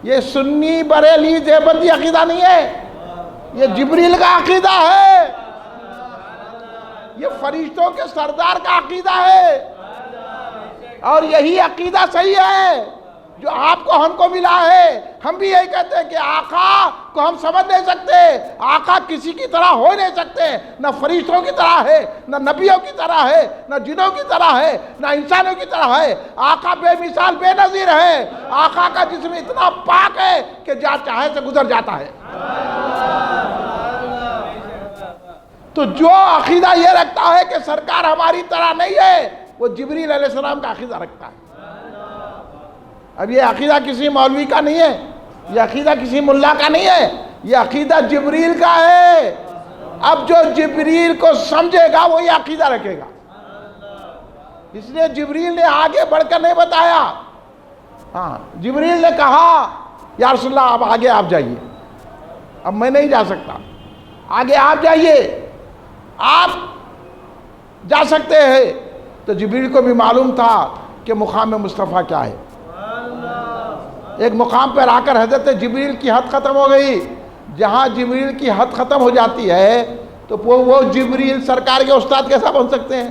[SPEAKER 2] یہ سنی بریلی دیوبندی عقیدہ نہیں ہے، یہ جبریل کا عقیدہ ہے، یہ فرشتوں کے سردار کا عقیدہ ہے، اور یہی عقیدہ صحیح ہے جو آپ کو ہم کو ملا ہے۔ ہم بھی یہی کہتے ہیں کہ آقا کو ہم سمجھ نہیں سکتے، آقا کسی کی طرح ہو نہیں سکتے، نہ فرشتوں کی طرح ہے، نہ نبیوں کی طرح ہے، نہ جنوں کی طرح ہے، نہ انسانوں کی طرح ہے۔ آقا بے مثال بے نظیر ہے، آقا کا جسم اتنا پاک ہے کہ جہاں چاہے سے گزر جاتا ہے۔ تو جو عقیدہ یہ رکھتا ہے کہ سرکار ہماری طرح نہیں ہے، وہ جبریل علیہ السلام کا عقیدہ رکھتا ہے۔ اب یہ عقیدہ کسی مولوی کا نہیں ہے، یہ عقیدہ کسی ملا کا نہیں ہے، یہ عقیدہ جبریل کا ہے۔ اب جو جبریل کو سمجھے گا وہ یہ عقیدہ رکھے گا، اس لیے جبریل نے آگے بڑھ کر نہیں بتایا۔ ہاں، جبریل نے کہا یا رسول اللہ اب آگے آپ جائیے، اب میں نہیں جا سکتا، آگے آپ جائیے، آپ جا سکتے ہیں۔ تو جبریل کو بھی معلوم تھا کہ مقام مصطفیٰ کیا ہے۔ ایک مقام پر آ کر حضرت جبریل کی حد ختم ہو گئی۔ جہاں جبریل کی حد ختم ہو جاتی ہے تو وہ جبریل سرکار کے استاد کیسا بن سکتے ہیں؟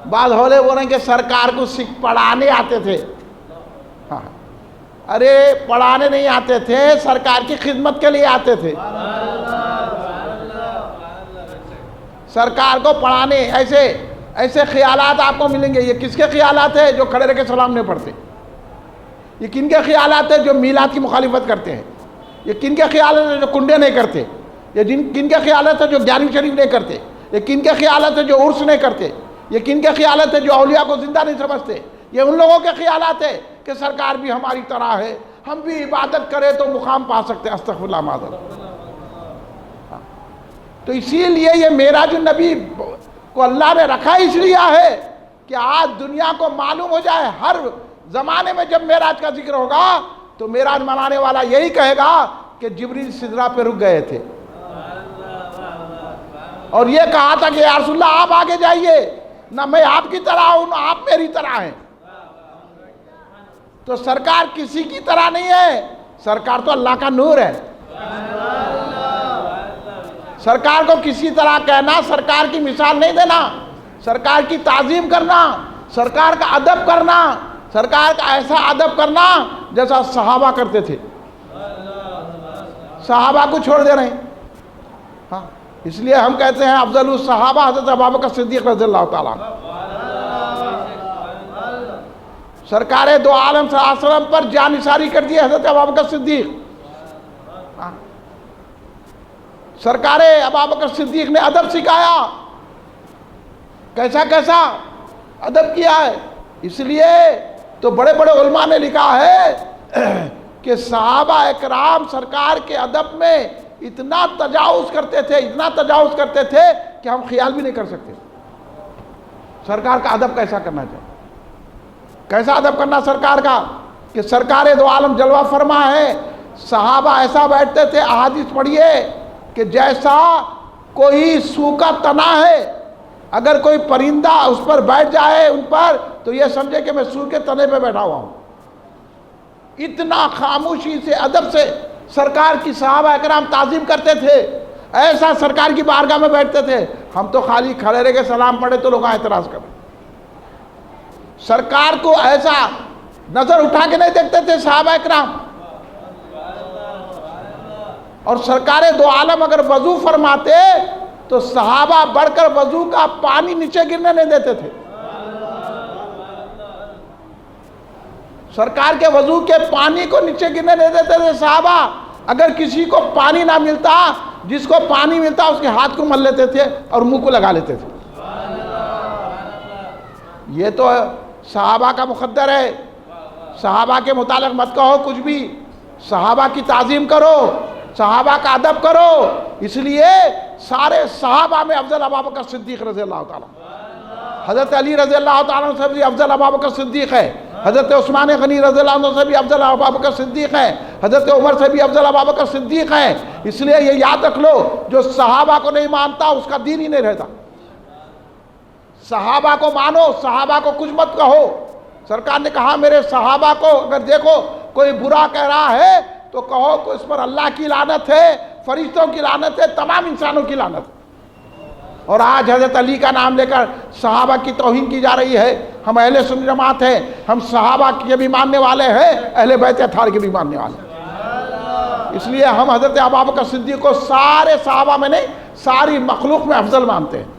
[SPEAKER 2] بعض ہولے بولیں کہ سرکار کو پڑھانے آتے تھے۔ ہاں، ارے پڑھانے نہیں آتے تھے، سرکار کی خدمت کے لیے آتے تھے۔ سرکار کو پڑھانے ایسے خیالات آپ کو ملیں گے۔ یہ کس کے خیالات ہیں؟ جو کھڑے رہ کے سلام نہیں پڑھتے۔ یہ کن کے خیالات ہیں؟ جو میلاد کی مخالفت کرتے ہیں۔ یہ کن کے خیالات ہیں؟ جو کنڈے نہیں کرتے۔ یہ کن کے خیالات ہیں؟ جو 11ویں شریف نہیں کرتے۔ یہ کن کے خیالات ہیں؟ جو عرس نہیں کرتے۔ یہ کن کے خیالات ہیں؟ جو اولیاء کو زندہ نہیں سمجھتے۔ یہ ان لوگوں کے خیالات ہیں کہ سرکار بھی ہماری طرح ہے، ہم بھی عبادت کریں تو مقام پا سکتے ہیں۔ استغفراللہ معذرت۔ تو اسی لیے یہ معراج النبی کو اللہ نے رکھا اس لیے ہے کہ آج دنیا کو معلوم ہو جائے۔ ہر زمانے میں جب معراج کا ذکر ہوگا تو معراج منانے والا یہی کہے گا کہ جبریل سدرہ پہ رک گئے تھے، اور یہ کہا تھا کہ یا رسول اللہ آپ آگے جائیے، نہ میں آپ کی طرح ہوں نہ آپ میری طرح ہیں۔ تو سرکار کسی کی طرح نہیں ہے، سرکار تو اللہ کا نور ہے۔ سرکار کو کسی طرح کہنا، سرکار کی مثال نہیں دینا، سرکار کی تعظیم کرنا، سرکار کا ادب کرنا، سرکار کا ایسا ادب کرنا جیسا صحابہ کرتے تھے۔ صحابہ کو چھوڑ دے رہے ہیں۔ ہاں، اس لیے ہم کہتے ہیں افضل الصحابہ حضرت ابوبکر صدیق رضی اللہ تعالیٰ۔ سرکار دو عالم صلی اللہ علیہ وسلم پر جان نثاری کر دی حضرت ابوبکر صدیق۔ سرکار ابوبکر صدیق نے ادب سکھایا، کیسا کیسا ادب کیا ہے۔ اس لیے تو بڑے بڑے علماء نے لکھا ہے کہ صحابہ اکرام سرکار کے ادب میں اتنا تجاوز کرتے تھے، اتنا تجاوز کرتے تھے کہ ہم خیال بھی نہیں کر سکتے سرکار کا ادب کیسا کرنا چاہیے۔ کیسا ادب کرنا سرکار کا کہ سرکار دو عالم جلوہ فرما ہے، صحابہ ایسا بیٹھتے تھے، احادیث پڑھیے کہ جیسا کوئی سوکھا تنا ہے، اگر کوئی پرندہ اس پر بیٹھ جائے ان پر تو یہ سمجھے کہ میں سوکھے تنے پہ بیٹھا ہوا ہوں۔ اتنا خاموشی سے ادب سے سرکار کی صحابہ اکرام تعظیم کرتے تھے، ایسا سرکار کی بارگاہ میں بیٹھتے تھے۔ ہم تو خالی کھڑے رہ کے سلام پڑھے تو لوگ اعتراض کریں۔ سرکار کو ایسا نظر اٹھا کے نہیں دیکھتے تھے صحابہ اکرام۔ اور سرکار دو عالم اگر وضو فرماتے تو صحابہ بڑھ کر وضو کا پانی نیچے گرنے نہیں دیتے تھے۔ سرکار کے وضو کے پانی کو نیچے گرنے نہیں دیتے تھے صحابہ. اگر کسی کو پانی نہ ملتا، جس کو پانی ملتا اس کے ہاتھ کو مل لیتے تھے اور منہ کو لگا لیتے تھے. یہ تو صحابہ کا مقدر ہے. صحابہ کے متعلق مت کہو کچھ بھی. صحابہ کی تعظیم کرو، صحابہ کا ادب کرو. اس لیے سارے صحابہ میں افضل ابوبکر صدیق رضی اللہ تعالیٰ، حضرت علی رضی اللہ تعالیٰ سے بھی افضل ابوبکر صدیق ہے، حضرت عثمان غنی رضی اللہ عنہ سے بھی افضل ابوبکر صدیق ہے، حضرت عمر سے بھی افضل ابوبکر صدیق ہے. اس لیے یہ یاد رکھ لو، جو صحابہ کو نہیں مانتا اس کا دین ہی نہیں رہتا. صحابہ کو مانو، صحابہ کو کچھ مت کہو. سرکار نے کہا میرے صحابہ کو اگر دیکھو کوئی برا کہہ رہا ہے تو کہو کہ اس پر اللہ کی لعنت ہے، فرشتوں کی لعنت ہے، تمام انسانوں کی لعنت ہے. اور آج حضرت علی کا نام لے کر صحابہ کی توہین کی جا رہی ہے. ہم اہل سنت جماعت ہیں، ہم صحابہ کے بھی ماننے والے ہیں، اہل بیت اطہار کے بھی ماننے والے ہیں. اس لیے ہم حضرت ابوبکر صدیق کو سارے صحابہ میں نہیں، ساری مخلوق میں افضل مانتے ہیں.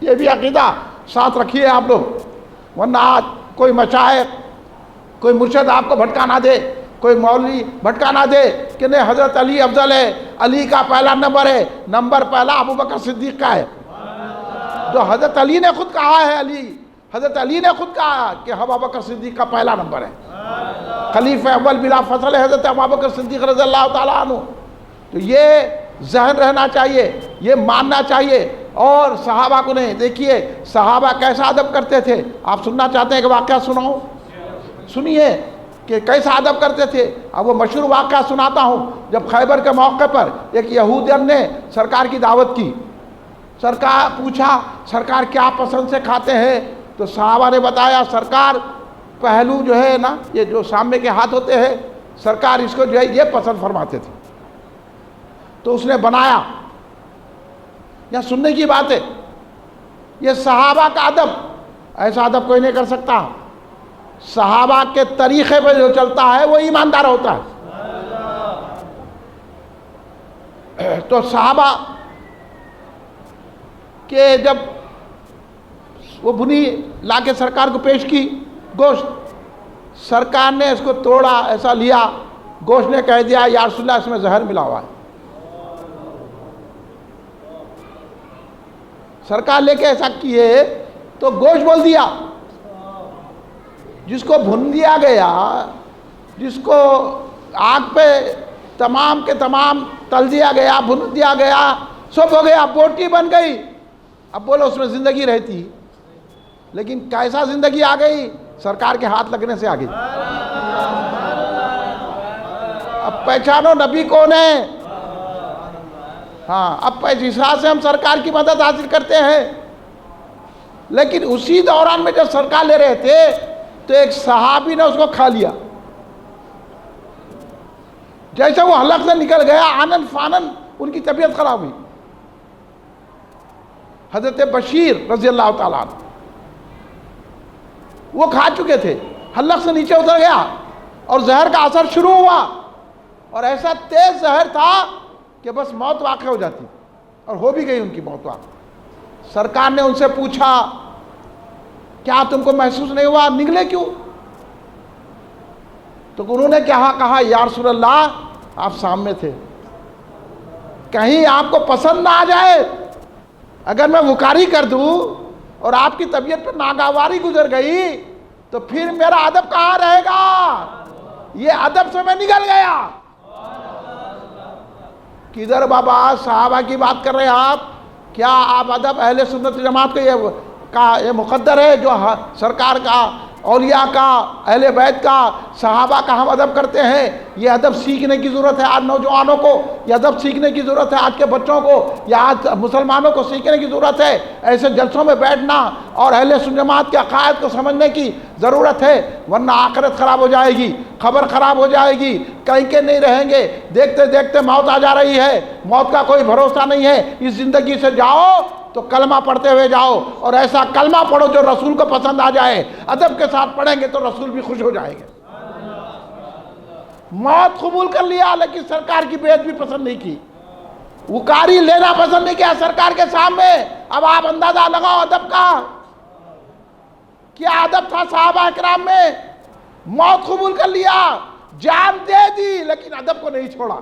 [SPEAKER 2] یہ بھی عقیدہ ساتھ رکھیے آپ لوگ، ورنہ آج کوئی مشائخ، کوئی مرشد آپ کو بھٹکا نہ دے، کوئی مولوی بھٹکا نہ دے کہ نہیں حضرت علی افضل ہے، علی کا پہلا نمبر ہے. نمبر پہلا ابوبکر صدیق کا ہے، جو حضرت علی نے خود کہا ہے. حضرت علی نے خود کہا کہ ابوبکر صدیق کا پہلا نمبر ہے. خلیفہ اول بلا فصل ہے حضرت ابوبکر صدیق رضی اللہ تعالیٰ عنہ. تو یہ ذہن رہنا چاہیے، یہ ماننا چاہیے. اور صحابہ کو نہیں، دیکھیے صحابہ کیسا ادب کرتے تھے. آپ سننا چاہتے ہیں کہ واقعہ سناؤں؟ سنیے کہ کیسا ادب کرتے تھے. اب وہ مشہور واقعہ سناتا ہوں. جب خیبر کے موقع پر ایک یہودین نے سرکار کی دعوت کی، سرکار پوچھا سرکار کیا پسند سے کھاتے ہیں؟ تو صحابہ نے بتایا سرکار پہلو جو ہے نا، یہ جو سامنے کے ہاتھ ہوتے ہیں، سرکار اس کو جو ہے یہ پسند فرماتے تھے. تو اس نے بنایا. یا سننے کی بات ہے، یہ صحابہ کا ادب. ایسا ادب کوئی نہیں کر سکتا. صحابہ کے طریقے پہ جو چلتا ہے وہ ایماندار ہوتا ہے. تو صحابہ کہ جب وہ بھنی لا کے سرکار کو پیش کی گوشت، سرکار نے اس کو توڑا، ایسا لیا، گوشت نے کہہ دیا یا رسول اللہ اس میں زہر ملا ہوا ہے. سرکار لے کے ایسا کیے تو گوشت بول دیا. جس کو بھن دیا گیا، جس کو آگ پہ تمام کے تمام تل دیا گیا، بھن دیا گیا، سب ہو گیا، بوٹی بن گئی. اب بولو اس میں زندگی رہتی، لیکن کیسا زندگی آ گئی؟ سرکار کے ہاتھ لگنے سے آ گئی. اب پہچانو نبی کون ہے. ہاں، اب اس حساب سے ہم سرکار کی مدد حاصل کرتے ہیں. لیکن اسی دوران میں جب سرکار لے رہے تھے تو ایک صحابی نے اس کو کھا لیا. جیسے وہ حلق سے نکل گیا، آنن فانن ان کی طبیعت خراب ہوئی. حضرت بشیر رضی اللہ تعالیٰ عنہ وہ کھا چکے تھے، حلق سے نیچے اتر گیا اور زہر کا اثر شروع ہوا، اور ایسا تیز زہر تھا کہ بس موت واقع ہو جاتی، اور ہو بھی گئی ان کی موت واقع. سرکار نے ان سے پوچھا کیا تم کو محسوس نہیں ہوا، نگلے کیوں؟ تو انہوں نے کہا یا رسول اللہ آپ سامنے تھے، کہیں آپ کو پسند نہ آ جائے. اگر میں وکاری کر دوں اور آپ کی طبیعت پہ ناگواری گزر گئی تو پھر میرا ادب کہاں رہے گا؟ یہ ادب سے میں نکل گیا. کدھر بابا صحابہ کی بات کر رہے ہیں آپ؟ کیا آپ ادب اہل سنت جماعت کو یہ مقدر ہے جو سرکار کا، اولیاء کا، اہل بیت کا، صحابہ کا ہم ادب کرتے ہیں؟ یہ ادب سیکھنے کی ضرورت ہے آج نوجوانوں کو، یہ ادب سیکھنے کی ضرورت ہے آج کے بچوں کو، یا آج مسلمانوں کو سیکھنے کی ضرورت ہے. ایسے جلسوں میں بیٹھنا اور اہل سنت جماعت کے عقائد کو سمجھنے کی ضرورت ہے، ورنہ آخرت خراب ہو جائے گی، خبر خراب ہو جائے گی، کہیں کے نہیں رہیں گے. دیکھتے دیکھتے موت آ جا رہی ہے، موت کا کوئی بھروسہ نہیں ہے. اس زندگی سے جاؤ تو کلمہ پڑھتے ہوئے جاؤ، اور ایسا کلمہ پڑھو جو رسول کو پسند آ جائے. ادب کے ساتھ پڑھیں گے تو رسول بھی خوش ہو جائیں گے. موت قبول کر لیا لیکن سرکار کی بیعت بھی پسند نہیں کی، وکاری لینا پسند نہیں کیا سرکار کے سامنے. اب آپ اندازہ لگاؤ ادب کا کیا ادب تھا صحابہ کرام میں. موت قبول کر لیا، جان دے دی، لیکن ادب کو نہیں چھوڑا۔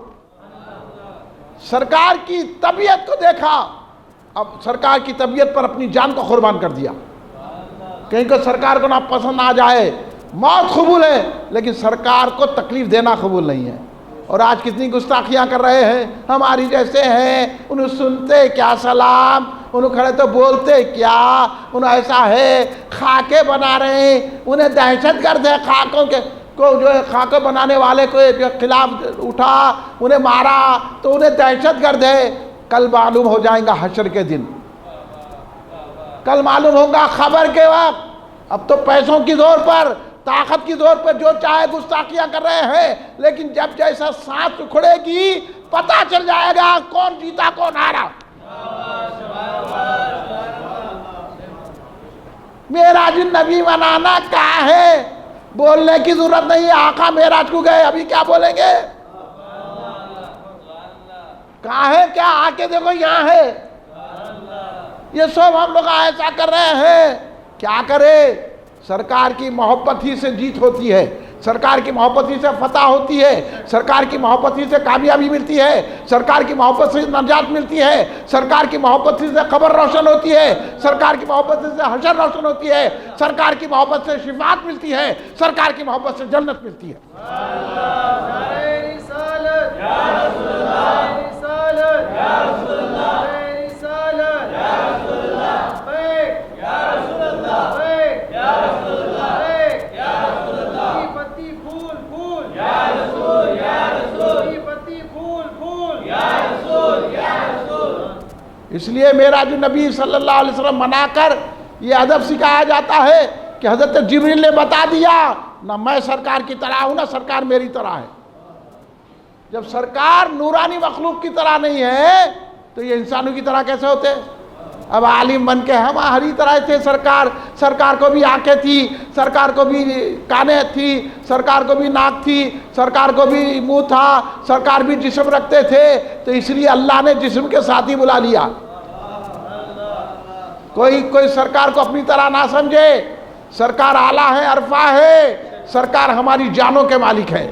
[SPEAKER 2] سرکار کی طبیعت کو دیکھا، اب سرکار کی طبیعت پر اپنی جان کو قربان کر دیا۔ کہیں کہ سرکار کو نہ پسند آ جائے، موت قبول ہے لیکن سرکار کو تکلیف دینا قبول نہیں ہے۔ اور آج کتنی گستاخیاں کر رہے ہیں، ہماری جیسے ہیں، انہیں سنتے کیا سلام، انہیں کھڑے تو بولتے کیا، انہیں ایسا ہے، خاکے بنا رہے ہیں، انہیں دہشت گرد ہے، خاکوں کے کو جو ہے خاکے بنانے والے کو جو خلاف اٹھا، انہیں مارا تو انہیں دہشت گرد ہے۔ کل معلوم ہو جائیں گا حشر کے دن، کل معلوم ہوگا خبر کے وقت۔ اب تو پیسوں کی زور پر، طاقت کی زور پر جو چاہے گستاخیاں کر رہے ہیں، لیکن جب جیسا سانس اکھڑے گی پتہ چل جائے گا کون جیتا کون ہارا۔ معراج النبی منانا کیا ہے، بولنے کی ضرورت نہیں، آقا معراج کو گئے، ابھی کیا بولیں گے؟ کہاں ہے؟ کیا آ کے دیکھو یہاں ہے۔ یہ سب ہم لوگ ایسا کر رہے ہیں، کیا کرے؟ سرکار کی محبت ہی سے جیت ہوتی ہے، سرکار کی محبت ہی سے فتح ہوتی ہے، سرکار کی محبت ہی سے کامیابی ملتی ہے، سرکار کی محبت سے نجات ملتی ہے، سرکار کی محبت ہی سے قبر روشن ہوتی ہے، سرکار کی محبت سے حشر روشن ہوتی ہے، سرکار کی محبت سے شفاعت ملتی ہے، سرکار کی محبت سے جنت ملتی ہے۔ اس لیے معراج النبی صلی اللہ علیہ وسلم منا کر یہ ادب سکھایا جاتا ہے کہ حضرت جبریل نے بتا دیا، نہ میں سرکار کی طرح ہوں نہ سرکار میری طرح ہے۔ جب سرکار نورانی مخلوق کی طرح نہیں ہے تو یہ انسانوں کی طرح کیسے ہوتے؟ اب عالم بن کے ہماری طرح تھے سرکار، سرکار کو بھی آنکھیں تھی، سرکار کو بھی کانیں تھی، سرکار کو بھی ناک تھی، سرکار کو بھی منہ تھا، سرکار بھی جسم رکھتے تھے، تو اس لیے اللہ نے جسم کے ساتھ ہی بلا لیا۔ کوئی سرکار کو اپنی طرح نہ سمجھے، سرکار اعلیٰ ہے، عرفہ ہے، سرکار ہماری جانوں کے مالک ہے،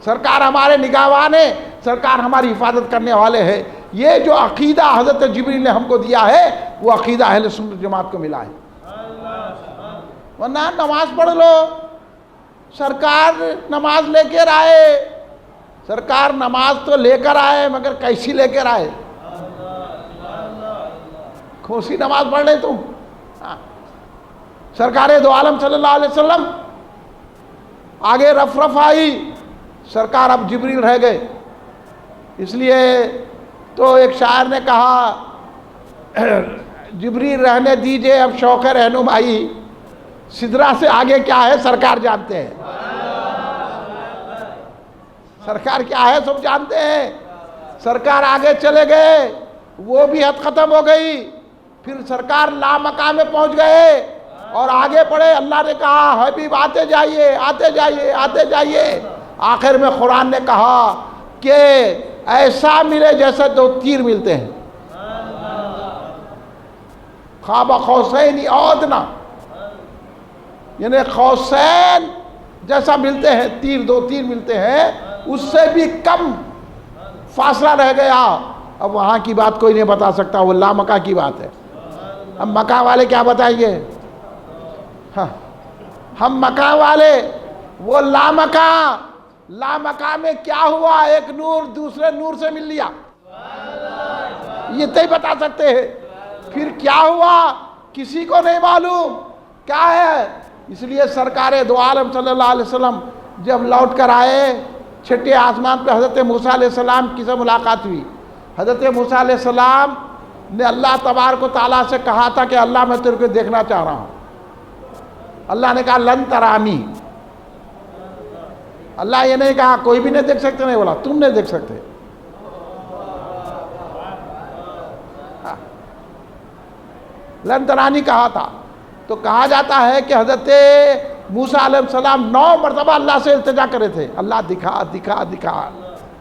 [SPEAKER 2] سرکار ہمارے نگہبان ہے، سرکار ہماری حفاظت کرنے والے ہیں۔ یہ جو عقیدہ حضرت جبریل نے ہم کو دیا ہے وہ عقیدہ اہل سنت جماعت کو ملا ہے۔ ورنہ نماز پڑھ لو، سرکار نماز لے کر آئے، سرکار نماز تو لے کر آئے مگر کیسی لے کر آئے؟ کھوسی نماز پڑھ لیں تم؟ سرکار دو عالم صلی اللہ علیہ وسلم آگے رف آئی، سرکار اب جبریل رہ گئے۔ اس لیے تو ایک شاعر نے کہا جبریل رہنے دیجئے اب شوق رہنمائی، سدرا سے آگے کیا ہے سرکار جانتے ہیں، سرکار کیا ہے سب جانتے ہیں۔ سرکار آگے چلے گئے، وہ بھی حد ختم ہو گئی، پھر سرکار لامقام میں پہنچ گئے اور آگے پڑھے۔ اللہ نے کہا حبیب آتے جائیے آتے جائیے آتے جائیے۔ آخر میں قرآن نے کہا کہ ایسا ملے جیسے دو تیر ملتے ہیں، خواب قوسین او ادنی، یعنی قوسین جیسا ملتے ہیں، تیر دو تیر ملتے ہیں، اس سے بھی کم فاصلہ رہ گیا۔ اب وہاں کی بات کوئی نہیں بتا سکتا، وہ لامکہ کی بات ہے۔ اب مکہ والے کیا بتائیں گے؟ ہم مکہ والے، وہ لامکہ، لامکہ میں کیا ہوا؟ ایک نور دوسرے نور سے مل لیا، یہ تو ہی بتا سکتے ہیں۔ پھر کیا ہوا کسی کو نہیں معلوم کیا ہے۔ اس لیے سرکار دو عالم صلی اللہ علیہ وسلم جب لوٹ کر آئے، چھٹے آسمان پہ حضرت موسیٰ علیہ السلام کی سے ملاقات ہوئی۔ حضرت موسیٰ علیہ السلام نے اللہ تبارک و تعالیٰ سے کہا تھا کہ اللہ میں تیرے کو دیکھنا چاہ رہا ہوں۔ اللہ نے کہا لن ترانی، اللہ یہ نہیں کہا کوئی بھی نہیں دیکھ سکتے، نہیں بولا تم نہیں دیکھ سکتے۔ لن ترانی کہا تھا، تو کہا جاتا ہے کہ حضرت موسیٰ علیہ السلام 9 مرتبہ اللہ سے التجا کرے تھے، اللہ دکھا دکھا دکھا۔